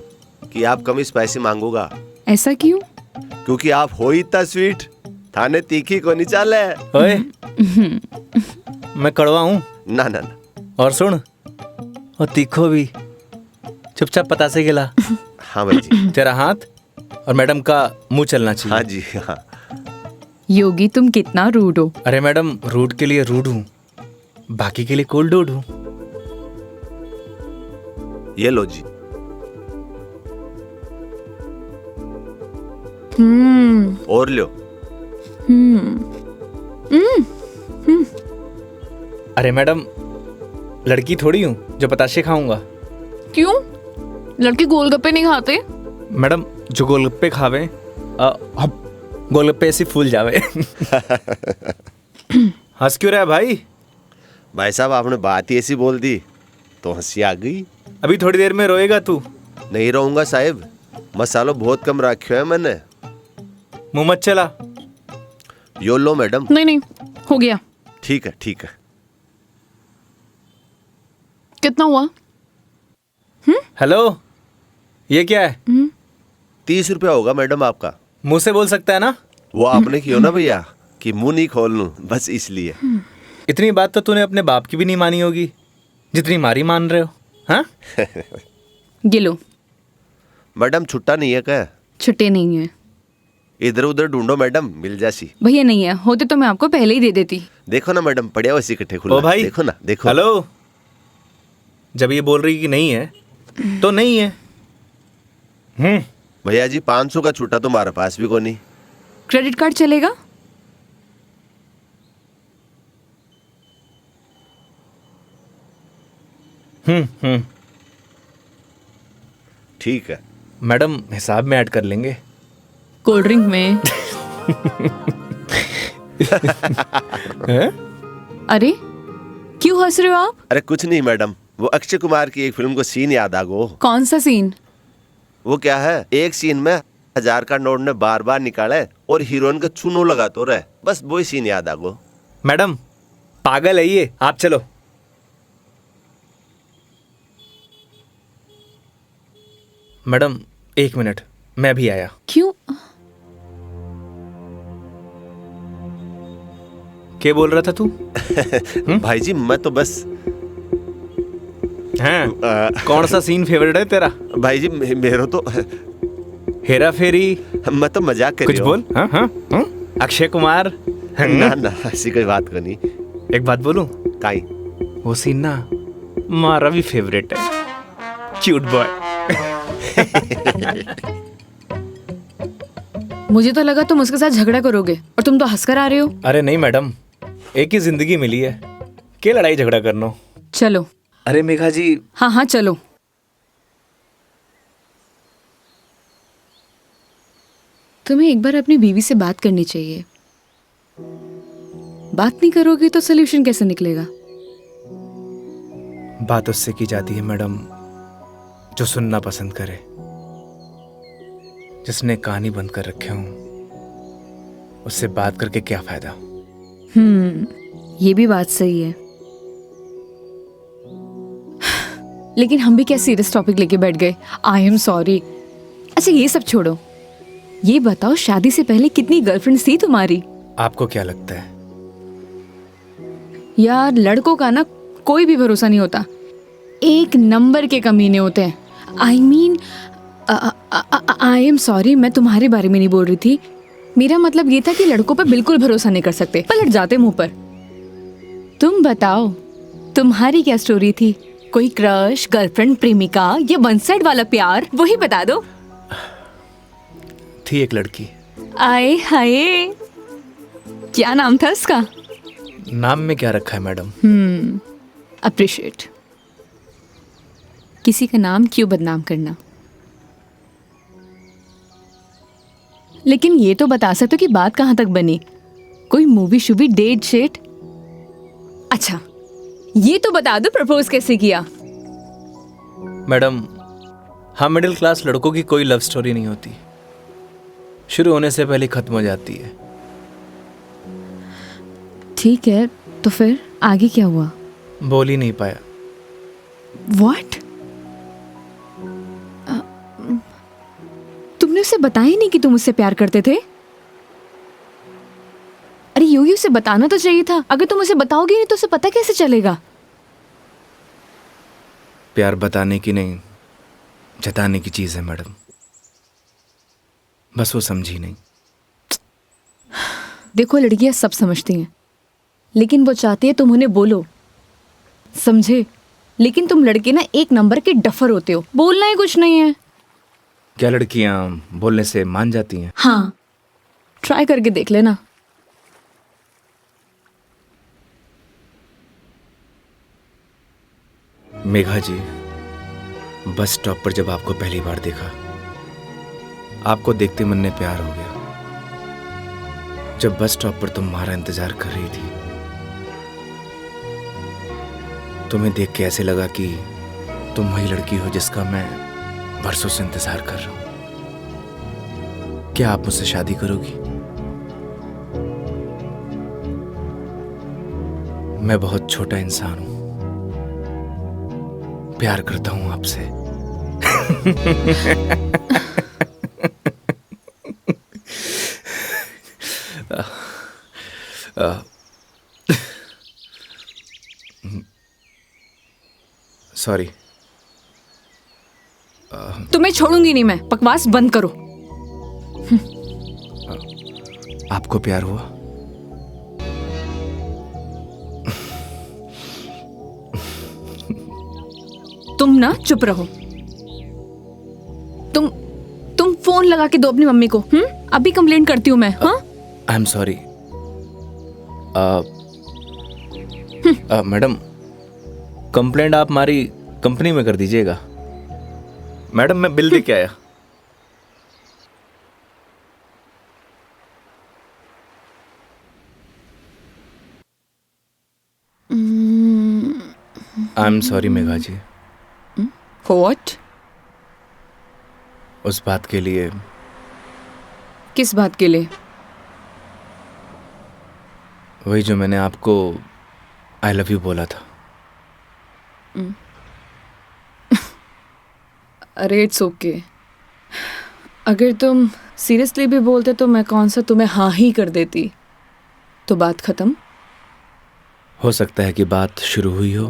कि आप कम स्पाइसी मांगोगा। ऐसा क्यों? क्योंकि आप हो ही इतना स्वीट, थाने तीखी को नहीं चाले। ओए मैं कड़वा हूँ? ना ना ना। और सुन, और तीखो भी। चुपचाप पतासे खिला। हाँ भाई जी। तेरा हाथ और मैडम का मुंह चलना चाहिए। हाँ जी हाँ। योगी तुम कितना रूड हो। अरे मैडम, रूड के लिए रूड हूँ, बाकी के लिए कोल्ड डूड हूँ। ये लो जी। और लो। अरे मैडम, लड़की थोड़ी हूँ जो पताशे खाऊंगा। क्यों? लड़के गोलगप्पे नहीं खाते? मैडम जो गोलगप्पे खावे गोलगप्पे ऐसे फूल जावे। हंस क्यों रहा है भाई? भाई साहब आपने बात ही ऐसी बोल दी तो हंसी आ गई। अभी थोड़ी देर में रोएगा तू। नहीं रहूंगा साहब, मसालो बहुत कम रखियो है मैंने। मुंह मत चला। यो लो मैडम। नहीं नहीं, हो गया। ठीक है ठीक है। कितना हुआ? हेलो, ये क्या है? 30 रुपया होगा मैडम आपका। मुंह से बोल सकता है ना? वो आपने क्यों ना भैया कि मुंह नहीं खोल लूं, बस इसलिए। इतनी बात तो तूने अपने बाप की भी नहीं मानी होगी जितनी मारी मान रहे हो। हाँ? ये लो। मैडम छुट्टा नहीं है क्या? छुट्टे नहीं है इधर उधर ढूंढो मैडम, मिल जासी। भैया, नहीं है। होते तो मैं आपको पहले ही दे देती। देखो ना मैडम, पड़िया वैसे इकट्ठे खुला। ओ भाई, देखो ना, देखो। हेलो, जब ये बोल रही कि नहीं है तो नहीं है। भैया जी 500 का छुट्टा तो हमारे पास भी को नहीं। क्रेडिट कार्ड चलेगा? ठीक है मैडम, हिसाब में ऐड कर लेंगे। कोल्ड ड्रिंक में। हैं? अरे क्यों हंस रहे हो आप? अरे कुछ नहीं मैडम, वो अक्षय कुमार की एक फिल्म को सीन याद आ गो। कौन सा सीन? वो क्या है, एक सीन में 1000 का नोट ने बार बार निकाले और हीरोइन का चूनो लगा तो रहे, बस वही सीन याद आ गो। मैडम पागल है ये, आप चलो। मैडम 1 मिनट, मैं भी आया। क्यों? क्या बोल रहा था तू? भाई जी मैं तो बस हैं? कौन सा सीन फेवरेट है तेरा? भाई जी मेरा तो हेरा फेरी? मैं तो मजाक कर कुछ बोल। हाँ हाँ हाँ? अक्षय कुमार? ना ना ऐसी कोई बात को नहीं। एक बात बोलूं? काई? वो सीन ना हमारा भी फेवरेट है। Cute boy. मुझे तो लगा तुम उसके साथ झगड़ा करोगे और तुम तो हंसकर आ रहे हो। अरे नहीं मैडम, एक ही जिंदगी मिली है, क्या लड़ाई झगड़ा करना। चलो। अरे मेघा जी। हाँ हाँ चलो। तुम्हें एक बार अपनी बीवी से बात करनी चाहिए। बात नहीं करोगे तो सोल्यूशन कैसे निकलेगा? बात उससे की जाती है मैडम जो सुनना पसंद करे, जिसने कहानी बंद कर रखे हूं। उससे बात करके क्या फायदा? ये भी बात सही है। लेकिन हम भी क्या सीरियस टॉपिक लेके बैठ गए। आई एम सॉरी। अच्छा ये सब छोड़ो, ये बताओ शादी से पहले कितनी गर्लफ्रेंड थी तुम्हारी? आपको क्या लगता है? यार लड़कों का ना कोई भी भरोसा नहीं होता, एक नंबर के कमीने होते हैं। I mean I am sorry, मैं तुम्हारे बारे में नहीं बोल रही थी। मेरा मतलब ये था कि लड़कों पर बिल्कुल भरोसा नहीं कर सकते, पलट जाते मुंह पर। तुम बताओ तुम्हारी क्या स्टोरी थी? कोई क्रश, गर्लफ्रेंड, प्रेमिका या वन साइड वाला प्यार? वही बता दो। थी एक लड़की। आए हाय, क्या नाम था उसका? नाम में क्या रखा है मैडम? अप्रिशिएट। किसी का नाम क्यों बदनाम करना। लेकिन ये तो बता सकते हो कि बात कहाँ तक बनी? कोई मूवी शूवी, डेट शेट? अच्छा ये तो बता दो प्रपोज कैसे किया? मैडम हम मिडिल क्लास लड़कों की कोई लव स्टोरी नहीं होती, शुरू होने से पहले खत्म हो जाती है। ठीक है, तो फिर आगे क्या हुआ? बोल ही नहीं पाया। What? तुमने उसे बताया नहीं कि तुम उससे प्यार करते थे? अरे यूं उसे बताना तो चाहिए था। अगर तुम उसे बताओगे नहीं तो उसे पता कैसे चलेगा? प्यार बताने की नहीं, जताने की चीज है मैडम, बस वो समझी नहीं। देखो लड़कियां सब समझती हैं, लेकिन वो चाहती है तुम उन्हें बोलो, समझे? लेकिन तुम लड़के ना एक नंबर के डफर होते हो, बोलना ही कुछ नहीं है। क्या लड़कियां बोलने से मान जाती हैं? हाँ, ट्राई करके देख लेना। मेघा जी, बस स्टॉप पर जब आपको पहली बार देखा आपको देखते मन में प्यार हो गया। जब बस स्टॉप पर तुम्हारा इंतजार कर रही थी, तुम्हें देख के ऐसे लगा कि तुम वही लड़की हो जिसका मैं बरसों से इंतजार कर रहा हूं। क्या आप मुझसे शादी करोगी? मैं बहुत छोटा इंसान हूं, प्यार करता हूं आपसे। सॉरी। तुम्हें छोड़ूंगी नहीं मैं, बकवास बंद करो। आपको प्यार हुआ? तुम ना चुप रहो। तुम फोन लगा के दो अपनी मम्मी को। अभी कंप्लेंट करती हूँ मैं। हाँ, आई एम सॉरी। मैडम, कंप्लेंट आप हमारी कंपनी में कर दीजिएगा। मैडम, मैं बिल दे के आया। I am sorry Megha ji, what? उस बात के लिए। किस बात के लिए? वही जो मैंने आपको आई लव यू बोला था। अरे इट्स ओके। अगर तुम सीरियसली भी बोलते तो मैं कौन सा तुम्हें हाँ ही कर देती, तो बात खत्म। हो सकता है कि बात शुरू हुई हो।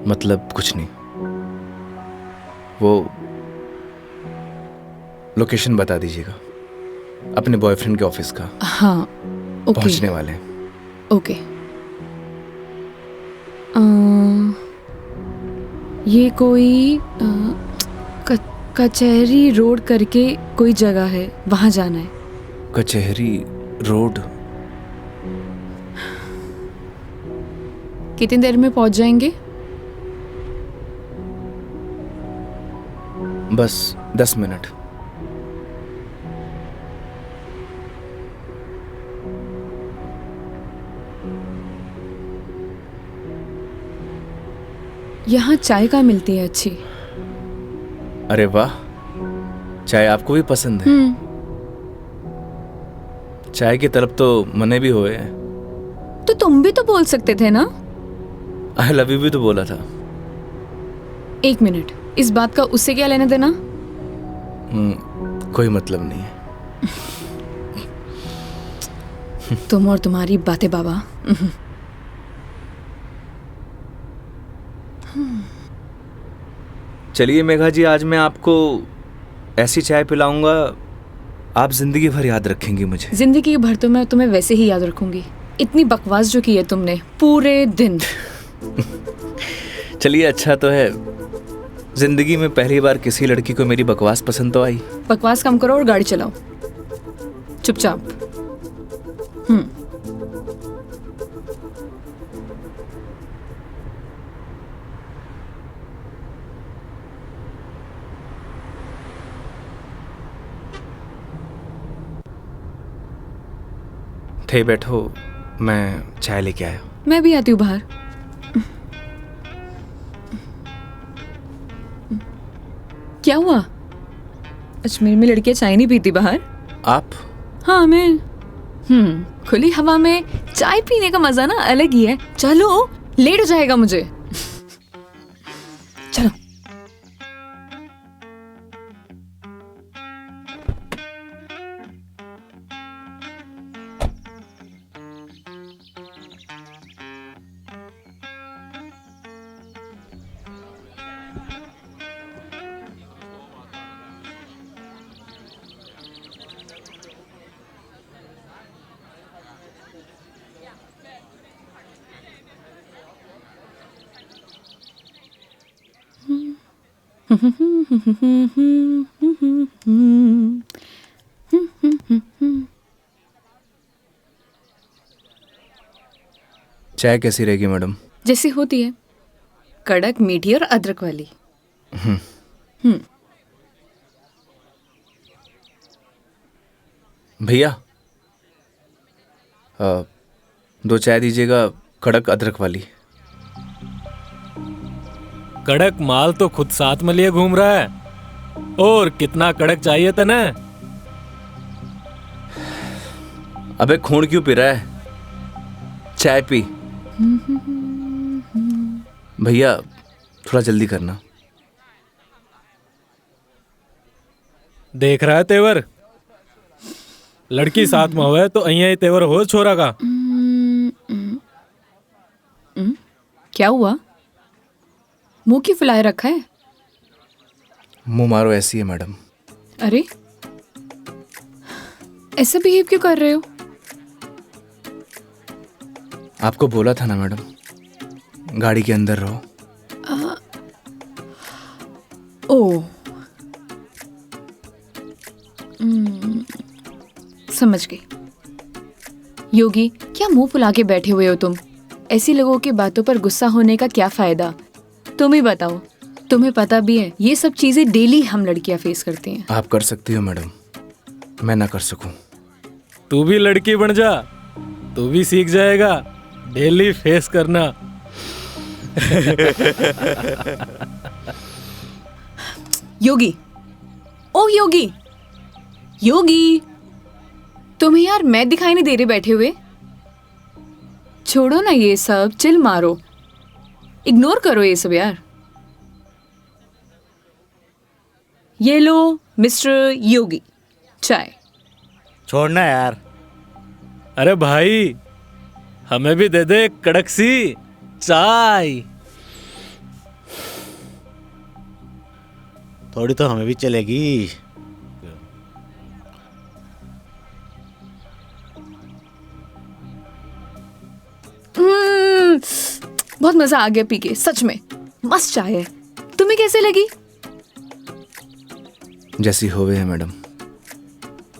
मतलब कुछ नहीं। वो लोकेशन बता दीजिएगा अपने बॉयफ्रेंड के ऑफिस का। हाँ ओके। पहुंचने वाले हैं। ओके। ये कोई कचहरी रोड करके कोई जगह है, वहां जाना है। कचहरी रोड? कितनी देर में पहुंच जाएंगे? बस 10 मिनट। यहाँ चाय का मिलती है अच्छी। अरे वाह, चाय आपको भी पसंद है? चाय की तरफ तो मने भी हुए हैं। तो तुम भी तो बोल सकते थे ना। आई लव यू भी तो बोला था। एक मिनट, इस बात का उससे क्या लेना देना? कोई मतलब नहीं है। तुम और तुम्हारी बातें बाबा। चलिए मेघा जी, आज मैं आपको ऐसी चाय पिलाऊंगा, आप जिंदगी भर याद रखेंगी मुझे। जिंदगी भर तो मैं तुम्हें वैसे ही याद रखूंगी। इतनी बकवास जो की है तुमने पूरे दिन। चलिए, अच्छा तो है, जिंदगी में पहली बार किसी लड़की को मेरी बकवास पसंद तो आई। बकवास कम करो और गाड़ी चलाओ चुपचाप। थे बैठो, मैं चाय लेके आया। मैं भी आती हूँ बाहर। क्या हुआ? अजमेर में लड़कियां चाय नहीं पीती बाहर? आप? हाँ मैं। खुली हवा में चाय पीने का मजा ना अलग ही है। चलो, लेट हो जाएगा मुझे। चलो। चाय कैसी रहेगी मैडम? जैसी होती है, कड़क, मीठी और अदरक वाली। भैया 2 चाय दीजिएगा, कड़क अदरक वाली। कड़क माल तो खुद साथ में लिए घूम रहा है, और कितना कड़क चाहिए तने? अबे खून क्यों पी रहा है, चाय पी। भैया थोड़ा जल्दी करना। देख रहा है तेवर, लड़की साथ में हुए तो अहिया ही तेवर हो छोरा का। क्या हुआ, मुंह क्यों फुलाए रखा है? मुंह मारो ऐसी है मैडम। अरे ऐसा बिहेव क्यों कर रहे हो? आपको बोला था ना मैडम, गाड़ी के अंदर रहो। ओ समझ गई। योगी, क्या मुंह फुला के बैठे हुए हो तुम? ऐसी लोगों की बातों पर गुस्सा होने का क्या फायदा? तुम ही बताओ, तुम्हें पता भी है ये सब चीजें डेली हम लड़कियां फेस करती हैं। आप कर सकती हो मैडम, मैं ना कर सकूं। तू भी लड़की बन जा, तू भी सीख जाएगा डेली फेस करना। योगी, ओ योगी, योगी, तुम्हें यार मैं दिखाई नहीं दे रही बैठे हुए? छोड़ो ना ये सब, चिल मारो, इग्नोर करो ये सब यार। ये लो मिस्टर योगी, चाय। छोड़ना यार। अरे भाई, हमें भी दे दे कड़क सी चाय। थोड़ी तो हमें भी चलेगी। बहुत मजा आ गया पी के, सच में मस्त चाय है। तुम्हें कैसे लगी? जैसी होवे है मैडम।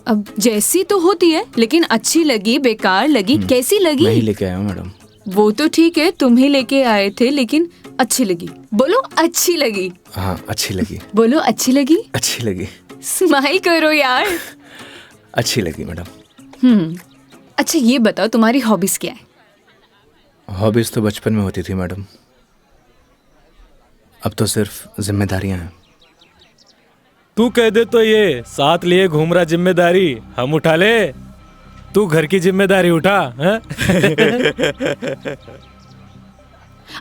अब जैसी तो होती है, लेकिन अच्छी लगी, बेकार लगी, कैसी लगी? मैं ही लेके आया हूँ मैडम। वो तो ठीक है, तुम ही लेके आए थे, लेकिन अच्छी लगी। बोलो अच्छी लगी। हाँ अच्छी लगी। बोलो अच्छी लगी। अच्छी लगी। स्माइल करो यार। अच्छी लगी मैडम। अच्छा ये बताओ, तुम्हारी हॉबीज क्या है? हॉबीज तो बचपन में होती थी मैडम, अब तो सिर्फ जिम्मेदारियां हैं। तू कह दे तो ये साथ लिए घूम रहा जिम्मेदारी हम उठा ले, तू घर की जिम्मेदारी उठा है?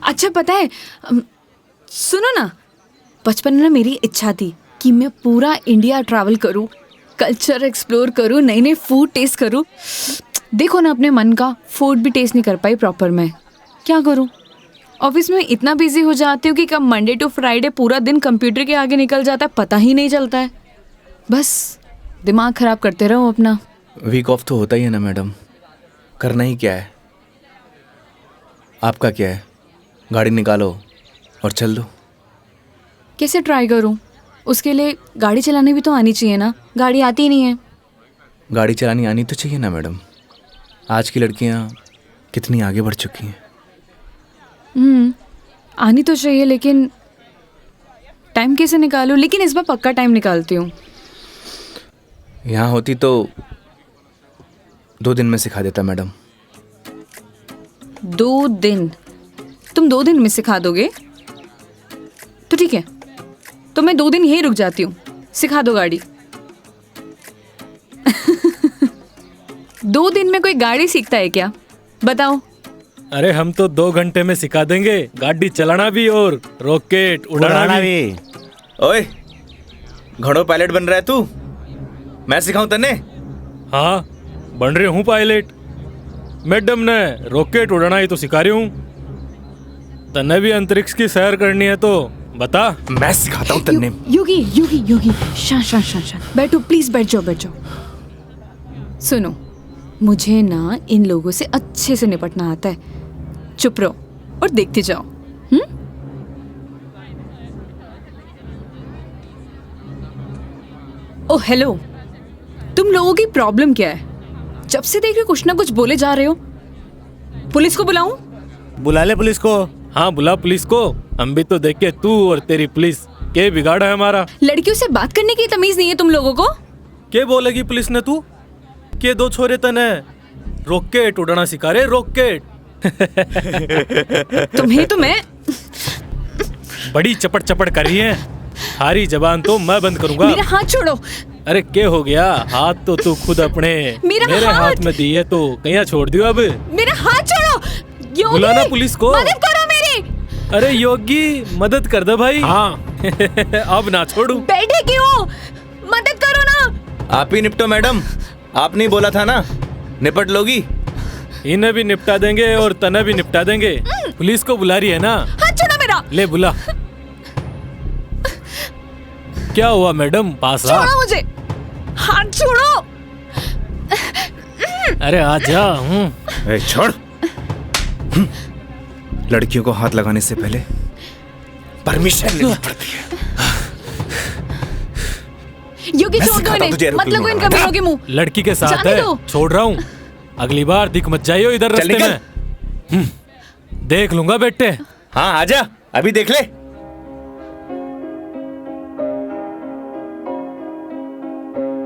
अच्छा पता है, सुनो ना, बचपन में ना मेरी इच्छा थी कि मैं पूरा इंडिया ट्रैवल करूं, कल्चर एक्सप्लोर करूं, नई नई फूड टेस्ट करूं। देखो ना, अपने मन का फूड भी टेस्ट नहीं कर पाई प्रॉपर मैं। क्या करूं? ऑफिस में इतना बिजी हो जाती हूँ कि कब मंडे टू फ्राइडे पूरा दिन कंप्यूटर के आगे निकल जाता है, पता ही नहीं चलता है। बस दिमाग खराब करते रहो अपना। वीक ऑफ तो होता ही है ना मैडम, करना ही क्या है। आपका क्या है, गाड़ी निकालो और चल दो। कैसे ट्राई करूं? उसके लिए गाड़ी चलानी भी तो आनी चाहिए ना, गाड़ी आती ही नहीं है। गाड़ी चलानी आनी तो चाहिए ना मैडम, आज की लड़कियां कितनी आगे बढ़ चुकी हैं। आनी तो चाहिए, लेकिन टाइम कैसे निकालूं? लेकिन इस बार पक्का टाइम निकालती हूँ। यहाँ होती तो 2 दिन में सिखा देता मैडम। 2 दिन? तुम 2 दिन में सिखा दोगे? तो ठीक है, तो मैं 2 दिन यहीं रुक जाती हूँ, सिखा दो गाड़ी। 2 दिन में कोई गाड़ी सीखता है क्या? बताओ। अरे हम तो 2 घंटे में सिखा देंगे, गाड़ी चलाना भी और रॉकेट उड़ाना भी। ओए, घोड़ों पायलट बन रहा है तू? मैं सिखाऊं तन्ने? हाँ बन रही हूँ पायलट, मैडम ने रॉकेट उड़ाना ही तो सिखा रही हूँ। तन्ने भी अंतरिक्ष की सैर करनी है तो बता। मैं सिखाता हूँ तन्ने। योगी योगी योगी, शांत शांत शांत शांत, बैठो प्लीज, बैठ जाओ बैठ जाओ। सुनो, मुझे ना इन लोगों से अच्छे से निपटना आता है। चुप रहो और देखते जाओ। ओ हेलो, तुम लोगों की प्रॉब्लम क्या है? जब से देख रहे कुछ ना कुछ बोले जा रहे हो। पुलिस को बुलाऊं? बुला ले पुलिस को। हाँ बुला पुलिस को, हम भी तो देखे तू और तेरी पुलिस के बिगाड़ा है हमारा? लड़कियों से बात करने की तमीज नहीं है तुम लोगों को? के बोलेगी पुलिस ने तू? के दो छोरे तने रॉकेट उड़ाना सिखा रहे, रॉकेट। तुम्हें तो मैं बड़ी चपड़ चपड़ कर रही है। हारी जबान तो मैं बंद करूंगा। मेरा हाथ छोड़ो। अरे क्या हो गया? हाथ तो तू खुद अपने मेरे हाथ में दी है तो कहीं छोड़ दियो अब। मेरा हाथ छोड़ो। योगी, बुलाना पुलिस को। मदद करो मेरी। अरे योगी मदद कर दे भाई। हाँ अब ना छोड़ू। बैठे क्यों? मदद करो ना। आप ही निपटो मैडम, आपने बोला था ना निपट लोगी। इन्हें भी निपटा देंगे और तने भी निपटा देंगे। पुलिस को बुला रही है ना? हाथ छोड़ो मेरा। ले बुला। क्या हुआ मैडम? पास आ। छोड़ो मुझे, हाथ छोड़ो। अरे आ जा। ए, छोड़। लड़कियों को हाथ लगाने से पहले परमिशन लेनी पड़ती है। योगी छोड़ दो इन्हें, मत लगो इन कमीनों के मुंह। लड़की के साथ जाने है, दो। छोड़ रहा हूँ। अगली बार दिख मत जाइयो इधर चल रास्ते निकल। में। देख लूंगा बेटे। हाँ आजा, अभी देख ले।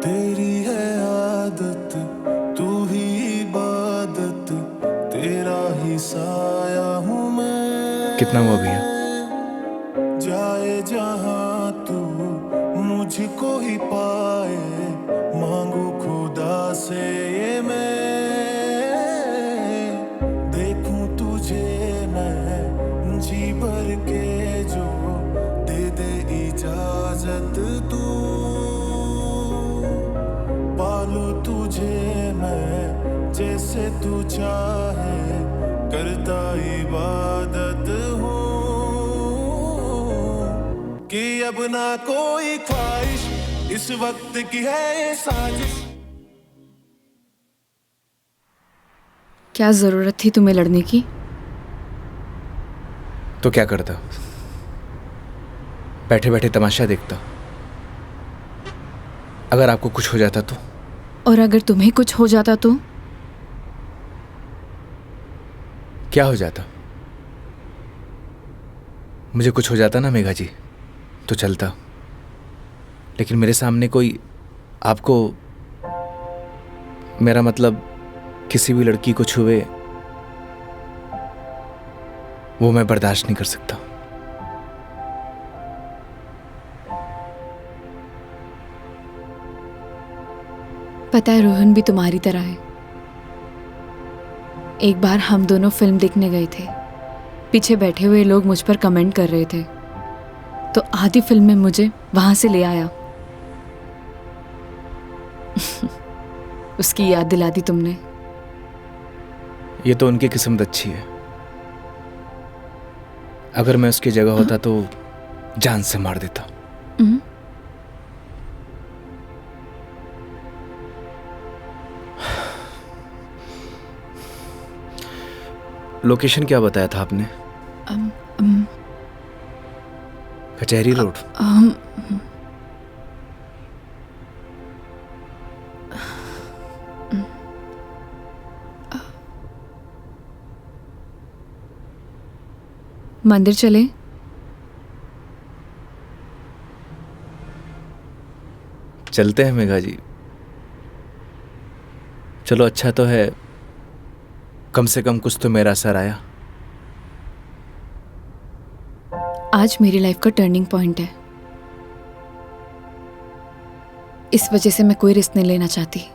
तेरी है आदत, तू ही इबादत, तेरा ही साया हूँ मैं। कितना हुआ भैया? जाए जहाँ तू मुझको ही पाए, मांगू खुदा से ये मैं। देखूं तुझे मैं जी भर के, जो दे दे इजाजत तू। पालू तुझे मैं जैसे तू चाहे, करता इबादत हूँ कि अब ना कोई ख्वाहिश, इस वक्त की है ये साजिश। क्या जरूरत थी तुम्हें लड़ने की? तो क्या करता? बैठे बैठे तमाशा देखता। अगर आपको कुछ हो जाता तो? और अगर तुम्हें कुछ हो जाता तो? क्या हो जाता? मुझे कुछ हो जाता ना मेघा जी तो चलता, लेकिन मेरे सामने कोई आपको, मेरा मतलब किसी भी लड़की को छुए, वो मैं बर्दाश्त नहीं कर सकता। पता है रोहन भी तुम्हारी तरह है। एक बार हम दोनों फिल्म देखने गए थे। पीछे बैठे हुए लोग मुझ पर कमेंट कर रहे थे, तो आधी फिल्म में मुझे वहां से ले आया। उसकी याद दिला दी तुमने। ये तो उनकी किस्मत अच्छी है। अगर मैं उसकी जगह होता तो जान से मार देता। लोकेशन क्या बताया था आपने? कचहरी रोड। मंदिर चले? चलते हैं मेघा जी। चलो अच्छा तो है, कम से कम कुछ तो मेरा असर आया। आज मेरी लाइफ का टर्निंग पॉइंट है। इस वजह से मैं कोई रिस्क नहीं लेना चाहती।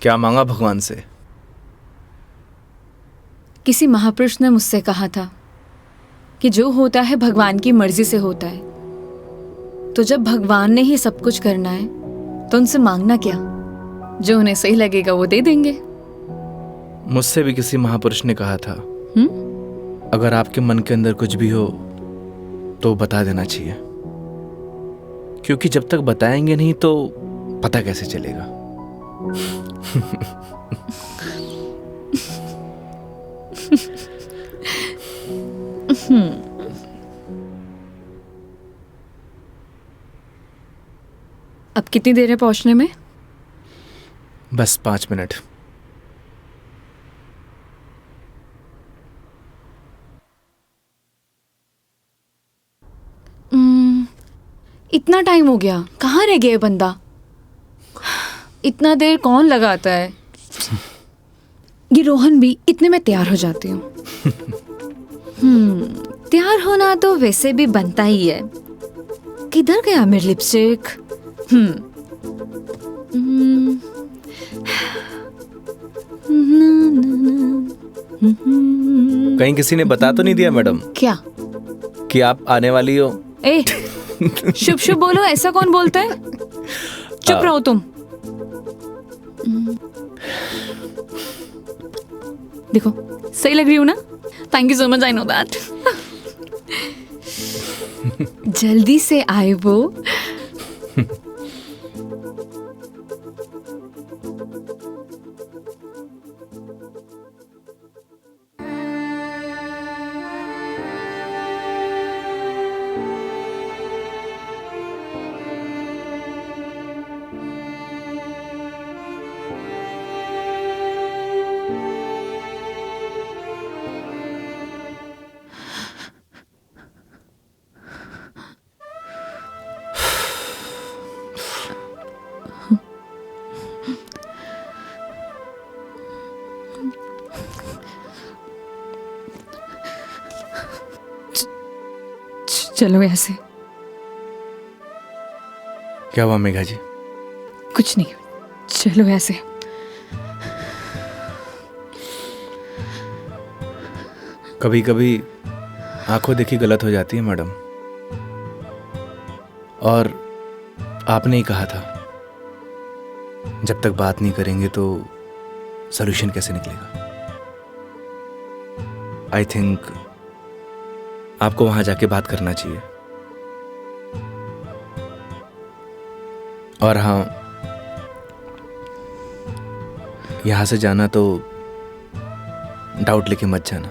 क्या मांगा भगवान से? किसी महापुरुष ने मुझसे कहा था कि जो होता है भगवान की मर्जी से होता है, तो जब भगवान ने ही सब कुछ करना है तो उनसे मांगना क्या, जो उन्हें सही लगेगा वो दे देंगे। मुझसे भी किसी महापुरुष ने कहा था, अगर आपके मन के अंदर कुछ भी हो तो बता देना चाहिए, क्योंकि जब तक बताएंगे नहीं तो पता कैसे चलेगा। अब कितनी देर है पहुंचने में? बस 5 मिनट। इतना टाइम हो गया, कहाँ रह गया ये बंदा? इतना देर कौन लगाता है? ये रोहन भी, इतने में तैयार हो जाती हूँ। तैयार होना तो वैसे भी बनता ही है। किधर गया मेरी लिपस्टिक? कहीं किसी ने बता तो नहीं दिया मैडम क्या? कि आप आने वाली हो? ए, शुभ शुभ बोलो, ऐसा कौन बोलता है? चुप रहो तुम। देखो सही लग रही हूँ ना? Thank you so much, I know that. जल्दी से आए वो। चलो ऐसे। क्या हुआ मेघा जी? कुछ नहीं, चलो ऐसे। कभी कभी आंखों देखी गलत हो जाती है मैडम, और आपने ही कहा था जब तक बात नहीं करेंगे तो सॉल्यूशन कैसे निकलेगा। आई थिंक आपको वहां जाके बात करना चाहिए। और हाँ, यहां से जाना तो डाउट लेके मत जाना।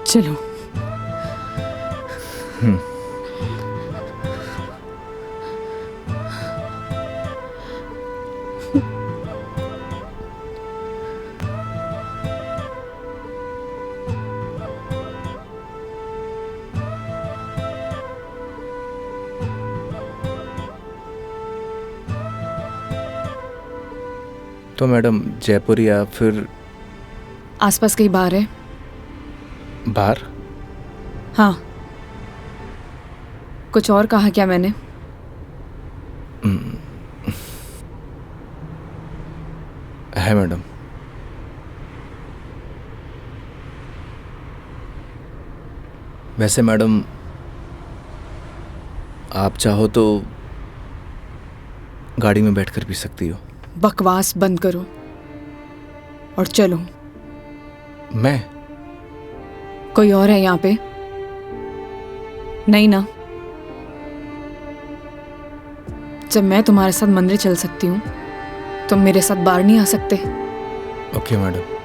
चलो। तो मैडम जयपुर या फिर आसपास कहीं बार है? बाहर? हाँ। कुछ और कहा क्या मैंने? है मैडम। वैसे मैडम आप चाहो तो गाड़ी में बैठकर पी सकती हो। बकवास बंद करो और चलो। मैं? कोई और है यहाँ पे? नहीं ना? जब मैं तुम्हारे साथ मंदिर चल सकती हूँ, तुम मेरे साथ बाहर नहीं आ सकते? Okay madam.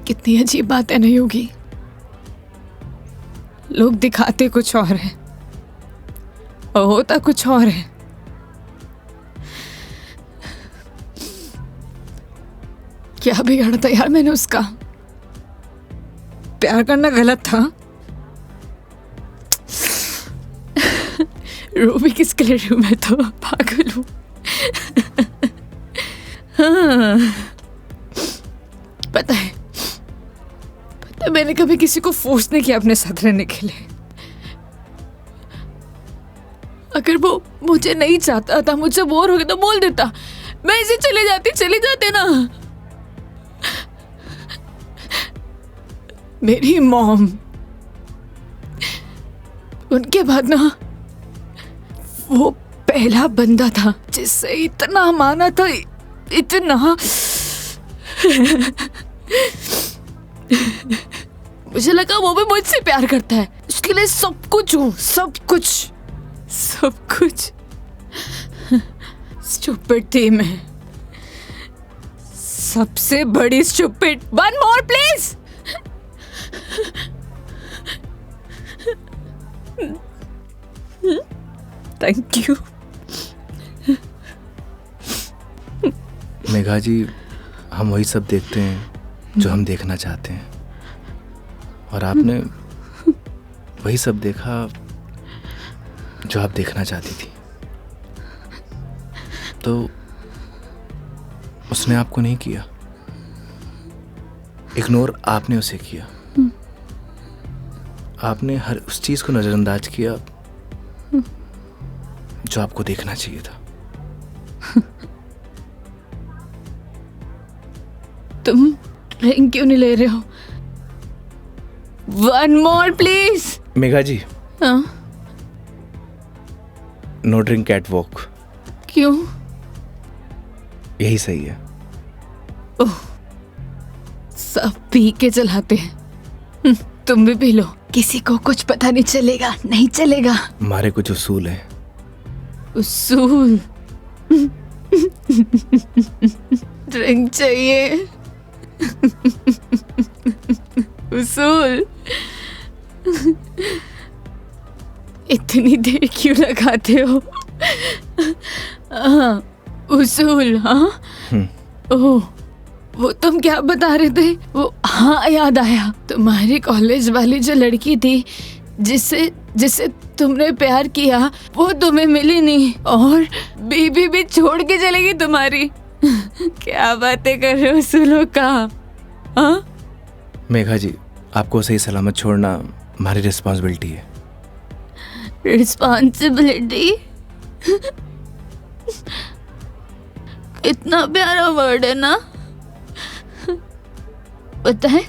कितनी अजीब बात है ना योगी। लोग दिखाते कुछ और है और होता कुछ और है। क्या बिगाड़ा था यार मैंने उसका? प्यार करना गलत था? रो भी किसके लिए रही हूं मैं तो पागल हूं। हाँ, पता है मैंने कभी किसी को फोर्स नहीं किया अपने साथ रहने के लिए। अगर वो मुझे नहीं चाहता था, मुझे बोर हो गया तो बोल देता, मैं इसे चले जाते ना। मेरी मॉम, उनके बाद ना वो पहला बंदा था जिससे इतना माना था, इतना। मुझे लगा वो भी मुझसे प्यार करता है, उसके लिए सब कुछ हूँ, सब कुछ। स्टूपिड थी मैं, सबसे बड़ी stupid. One more please. Thank you. Megha ji, हम वही सब देखते हैं जो हम देखना चाहते हैं, और आपने वही सब देखा जो आप देखना चाहती थी। तो उसने आपको नहीं किया, इग्नोर आपने उसे किया। आपने हर उस चीज को नजरअंदाज किया जो आपको देखना चाहिए था। तुम ड्रिंक क्यों नहीं ले रहे हो? One more please. Megha ji, हाँ? No drink at walk. क्यों? यही सही है। ओह, सब पी के चलाते हैं। तुम भी पी लो, किसी को कुछ पता नहीं चलेगा। नहीं चलेगा। हमारे कुछ उसूल हैं। उसूल? ड्रिंक चाहिए। उसूल? इतनी देर क्यों लगाते हो? हाँ, उसूल। हाँ, ओह, वो तुम क्या बता रहे थे? वो, हाँ याद आया, तुम्हारी कॉलेज वाली जो लड़की थी जिससे तुमने प्यार किया, वो तुम्हें मिली नहीं और बीबी भी छोड़ के चलेगी तुम्हारी। क्या बातें कर रहे हो उसूलों का? हाँ? मेघा जी, आपको सही सलामत छोड़ना हमारी रिस्पॉन्सिबिलिटी है। रिस्पॉन्सिबिलिटी? कितना प्यारा वर्ड है ना? पता है,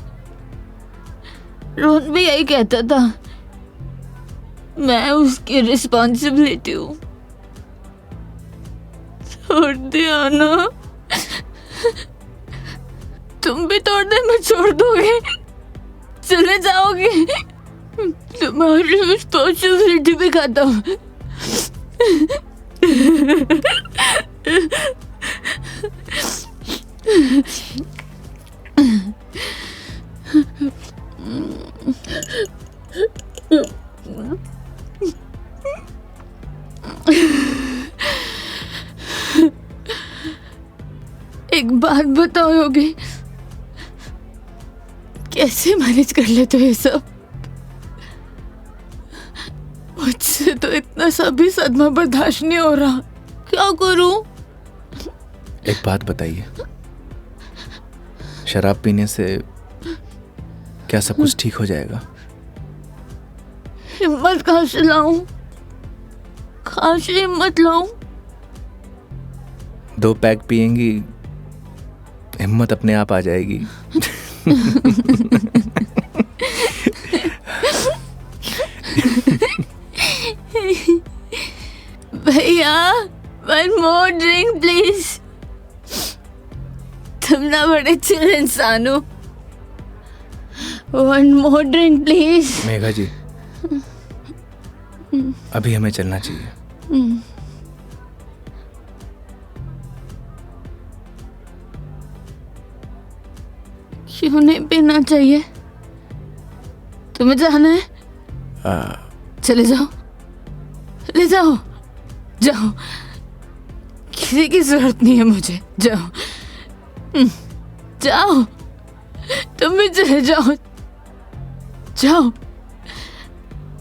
रोहन भी यही कहता था, मैं उसकी रिस्पॉन्सिबिलिटी हूँ। छोड़ दिया ना? तुम भी तोड़ दे, मैं छोड़ दोगे? चले जाओगे? तुम्हारी रिस्पॉन्सिबिलिटी भी खत्म। एक बात बताओ योगी, कैसे मैनेज कर लेते हो ये सब? मुझसे तो इतना सा भी सदमा बर्दाश्त नहीं हो रहा, क्या करूं? एक बात बताइए, शराब पीने से क्या सब कुछ ठीक हो जाएगा? हिम्मत कहाँ से लाऊं? कहाँ से हिम्मत लाऊं? 2 पैक पिएंगी, हिम्मत अपने आप आ जाएगी। भैया, 1 more drink प्लीज। तुम ना बड़े चिल इंसान हो। 1 more drink प्लीज। मेघा जी, अभी हमें चलना चाहिए। क्यों नहीं पीना चाहिए? तुम्हें जाना है? चले जाओ, ले जाओ, जाओ, किसी की जरूरत नहीं है मुझे। जाओ, जाओ, तुम भी चले जाओ, जाओ,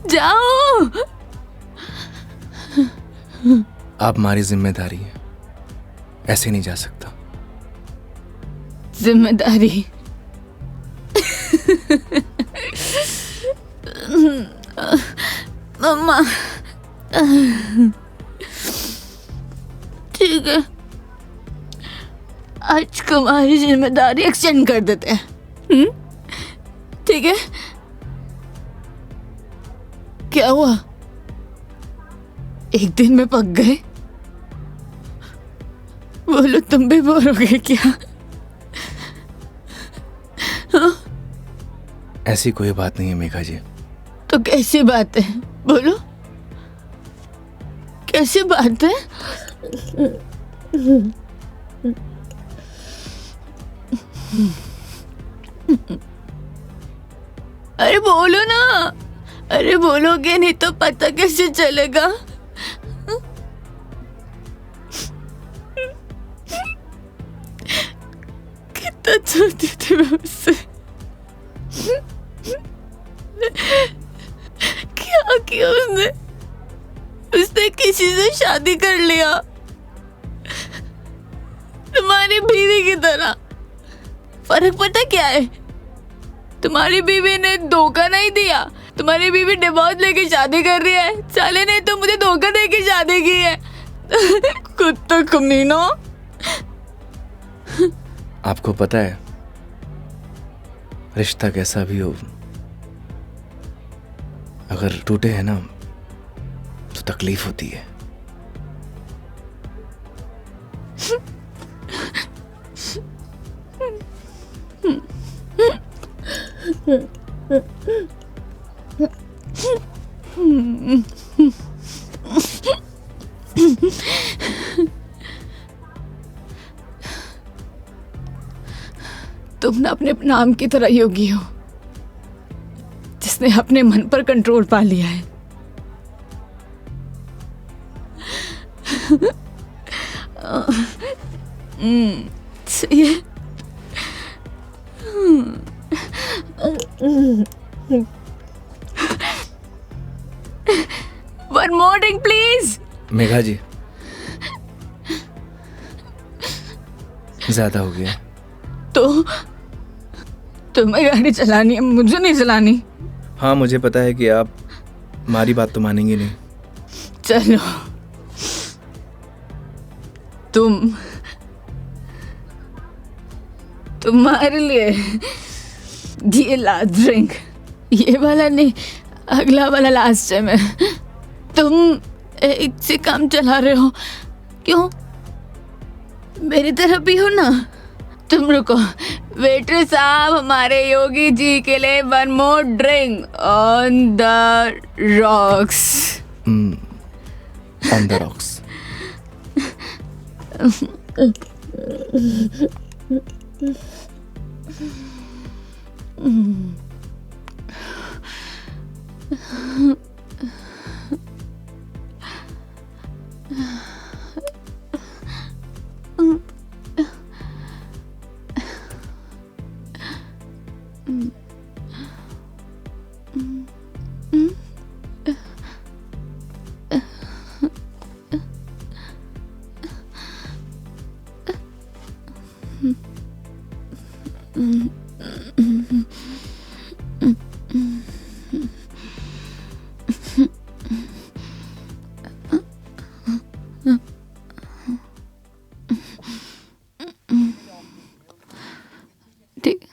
जाओ। आप हमारी जिम्मेदारी है, ऐसे नहीं जा सकता। जिम्मेदारी? मम्मा, ठीक है, आज तुम्हारी जिम्मेदारी एक्सटेंड कर देते हैं। ठीक है? क्या हुआ? एक दिन में पक गए? बोलो, तुम भी बोर हो गए क्या? हाँ? ऐसी कोई बात नहीं है मेघा जी। तो कैसी बात है? बोलो, कैसी बात है? अरे बोलो ना, अरे बोलोगे नहीं तो पता कैसे चलेगा? कितना चाहती थी मैं उससे, क्या किया उसने? उसने किसी से शादी कर लिया, तुम्हारी बीवी की तरह। फर्क पता क्या है? तुम्हारी बीवी ने धोखा नहीं दिया, तुम्हारी बीवी डिवोर्स लेके शादी कर रही है। साले ने तो मुझे धोखा दे के शादी की है। कुत्ता कमीना। आपको पता है, रिश्ता कैसा भी हो, अगर टूटे है ना तो तकलीफ होती है। तुम ना अपने नाम की तरह योगी हो, जिसने अपने मन पर कंट्रोल पा लिया है। सही है। One more drink, please. Megha जी, ज्यादा हो गया। तो तुम्हें गाड़ी चलानी है, मुझे नहीं चलानी। हाँ, मुझे पता है कि आप हमारी बात तो मानेंगे नहीं। चलो, तुम्हारे लिए ये लास्ट ड्रिंक, ये वाला नहीं, अगला वाला लास्ट है। मैं तुम एक से काम चला रहे हो, क्यों? मेरी तरह भी हो ना। तुम रुको, वेटर साहब, हमारे योगी जी के लिए 1 more drink on the rocks. On the rocks. ठीक।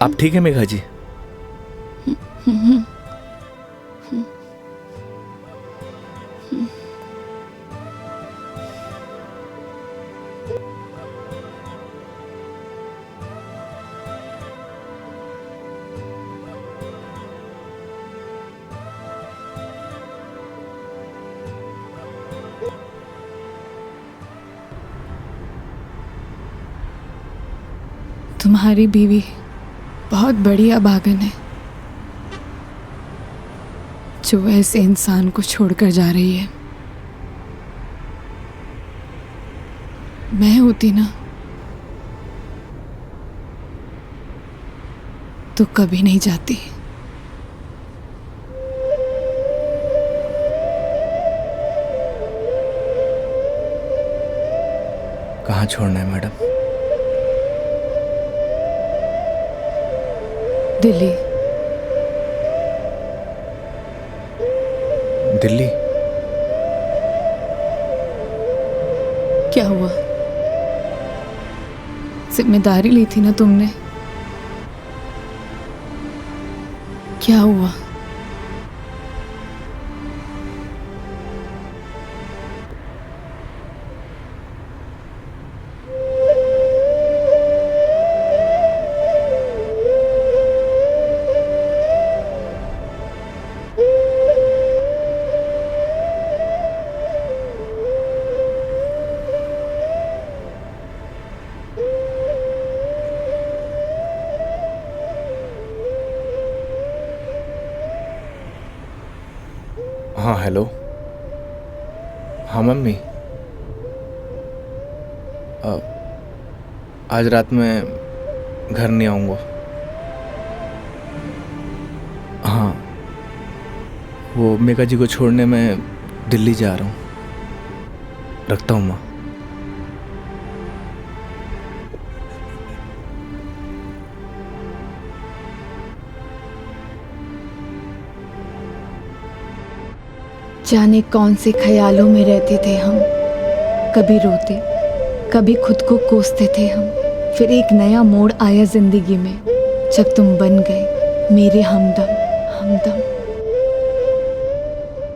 आप ठीक है मेघा जी? तुम्हारी बीवी बहुत बड़ी अभागन है जो ऐसे इंसान को छोड़कर जा रही है। मैं होती ना तो कभी नहीं जाती। कहाँ छोड़ना है मैडम? दिल्ली। दिल्ली? क्या हुआ? जिम्मेदारी ली थी ना तुमने। क्या हुआ? हाँ हेलो। हाँ मम्मी, आज रात में घर नहीं आऊँगा। हाँ, वो मेघा जी को छोड़ने मैं दिल्ली जा रहा हूँ। रखता हूँ माँ। जाने कौन से ख्यालों में रहते थे हम। कभी रोते, कभी खुद को कोसते थे हम। फिर एक नया मोड़ आया जिंदगी में जब तुम बन गए मेरे हमदम।